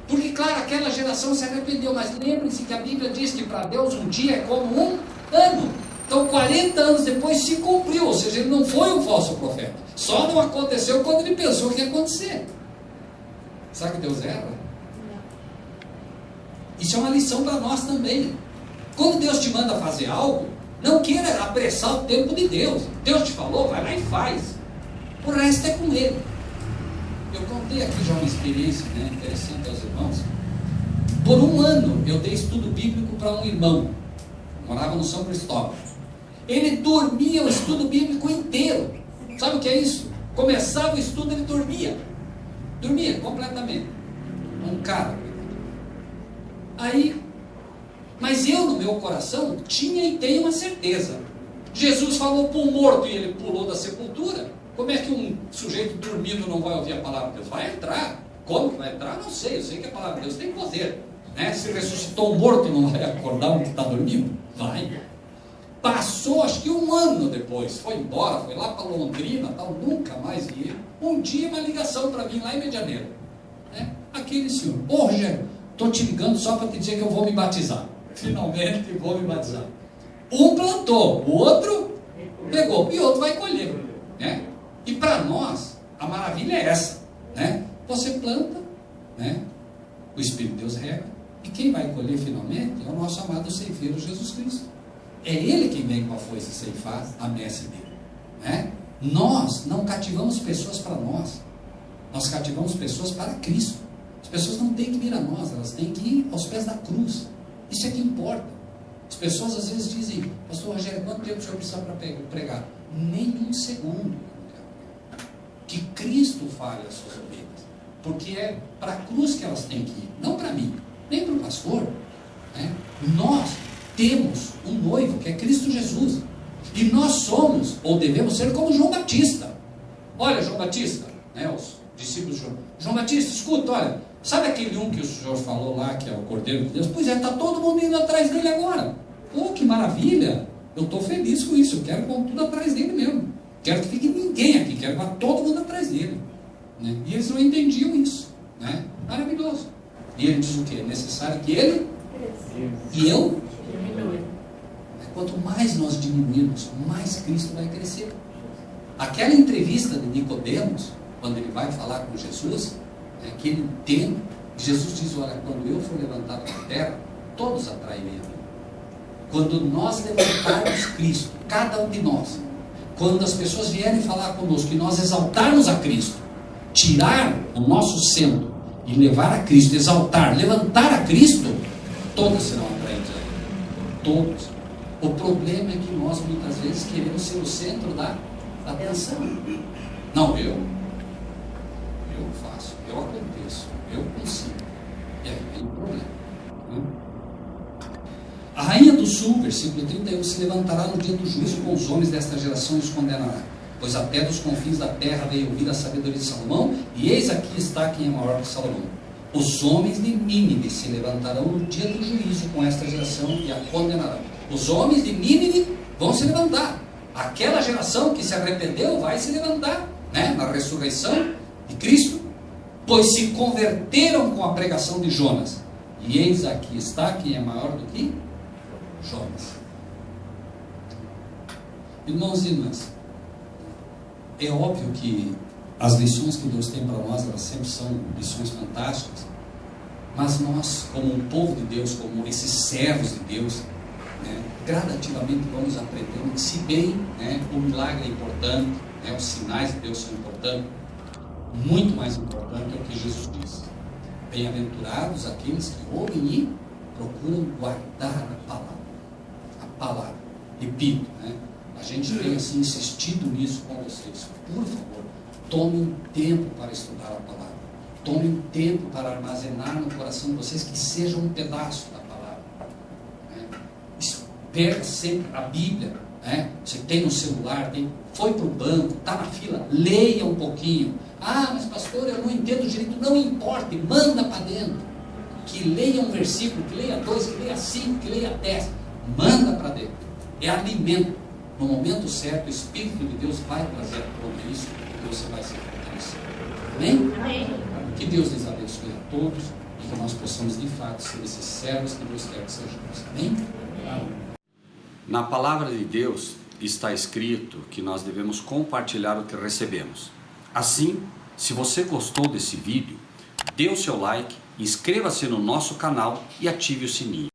Porque, claro, aquela geração se arrependeu, mas lembrem-se que a Bíblia diz que para Deus um dia é como um ano. Então 40 anos depois se cumpriu, ou seja, ele não foi um falso profeta. Só não aconteceu quando ele pensou que ia acontecer. Sabe que Deus erra? Isso é uma lição para nós também. Quando Deus te manda fazer algo, não queira apressar o tempo de Deus. Deus te falou, vai lá e faz. O resto é com Ele. Eu contei aqui já uma experiência, né, interessante aos irmãos. Por um ano eu dei estudo bíblico para um irmão. Morava no São Cristóvão. Ele dormia o estudo bíblico inteiro. Sabe o que é isso? Começava o estudo, ele dormia. Dormia completamente. Um cara. Aí, mas eu no meu coração tinha e tenho uma certeza. Jesus falou para um morto e ele pulou da sepultura. Como é que um sujeito dormindo não vai ouvir a palavra de Deus? Vai entrar. Como que vai entrar? Não sei. Eu sei que a palavra de Deus tem poder. Né? Se ressuscitou um morto, não vai acordar um que está dormindo? Vai. Passou, acho que um ano depois, foi embora, foi lá para Londrina, tal, nunca mais vi ele. Um dia uma ligação para mim lá em Medianeira. Né? Aquele senhor, ô Rogério, estou te ligando só para te dizer que eu vou me batizar. Finalmente vou me batizar. Um plantou, o outro pegou, e o outro vai colher. Né? E para nós, a maravilha é essa. Né? Você planta, né? O Espírito de Deus rega, e quem vai colher finalmente é o nosso amado ceifeiro Jesus Cristo. É Ele quem vem com a foice ceifar a messe dele. Né? Nós não cativamos pessoas para nós. Nós cativamos pessoas para Cristo. As pessoas não têm que vir a nós, elas têm que ir aos pés da cruz. Isso é que importa. As pessoas às vezes dizem, pastor Rogério, quanto tempo o senhor precisa para pregar? Nem um segundo. Que Cristo fale as suas ovelhas. Porque é para a cruz que elas têm que ir. Não para mim, nem para o pastor. Né? Nós temos um noivo, que é Cristo Jesus. E nós somos, ou devemos ser, como João Batista. Olha, João Batista, né, os discípulos de João Batista, escuta, olha, sabe aquele um que o senhor falou lá, que é o Cordeiro de Deus? Pois é, está todo mundo indo atrás dele agora. Oh, que maravilha! Eu estou feliz com isso, eu quero pôr tudo atrás dele mesmo. Quero que fique ninguém aqui, quero que vá todo mundo atrás dele. Né? E eles não entendiam isso. Né? Maravilhoso. E ele diz o quê? É necessário que ele e eu. Quanto mais nós diminuirmos, mais Cristo vai crescer. Aquela entrevista de Nicodemos, quando ele vai falar com Jesus, né, que ele tem, Jesus diz, olha, quando eu for levantado da terra, todos atraem a mim. Quando nós levantarmos Cristo, cada um de nós, quando as pessoas vierem falar conosco, e nós exaltarmos a Cristo, tirar o nosso centro e levar a Cristo, exaltar, levantar a Cristo, todos serão atraídos a Ele. Todos. O problema é que nós muitas vezes queremos ser o centro da atenção. Não, eu faço, eu aconteço, eu consigo. E aí vem o problema. Né? A rainha do sul, versículo 31, se levantará no dia do juízo com os homens desta geração e os condenará. Pois até dos confins da terra veio ouvir a sabedoria de Salomão, e eis aqui está quem é maior que Salomão. Os homens de Nínive se levantarão no dia do juízo com esta geração e a condenarão. Os homens de Nínive vão se levantar. Aquela geração que se arrependeu vai se levantar, né, na ressurreição de Cristo, pois se converteram com a pregação de Jonas. E eis aqui está quem é maior do que Jonas. Irmãos e irmãs, é óbvio que as lições que Deus tem para nós, elas sempre são lições fantásticas, mas nós, como um povo de Deus, como esses servos de Deus, né, gradativamente vamos aprendendo que, se bem, né, o milagre é importante, né, os sinais de Deus são importantes, muito mais importante é o que Jesus disse: bem-aventurados aqueles que ouvem e procuram guardar a palavra. A palavra, repito, né, a gente tem assim insistido nisso com vocês. Por favor, tomem um tempo para estudar a palavra, tomem um tempo para armazenar no coração de vocês, que seja um pedaço da palavra. Pega sempre a Bíblia, Você tem no celular, foi para o banco, está na fila, leia um pouquinho. Ah, mas pastor, eu não entendo direito. Não importa, manda para dentro. Que leia um versículo, que leia 2, que leia 5, que leia 10. Manda para dentro. É alimento. No momento certo, o Espírito de Deus vai trazer à tona isso e você vai ser fortalecido. Amém? Amém. Que Deus lhes abençoe a todos e que nós possamos de fato ser esses servos que Deus quer que sejamos. Amém? Na palavra de Deus está escrito que nós devemos compartilhar o que recebemos. Assim, se você gostou desse vídeo, dê o seu like, inscreva-se no nosso canal e ative o sininho.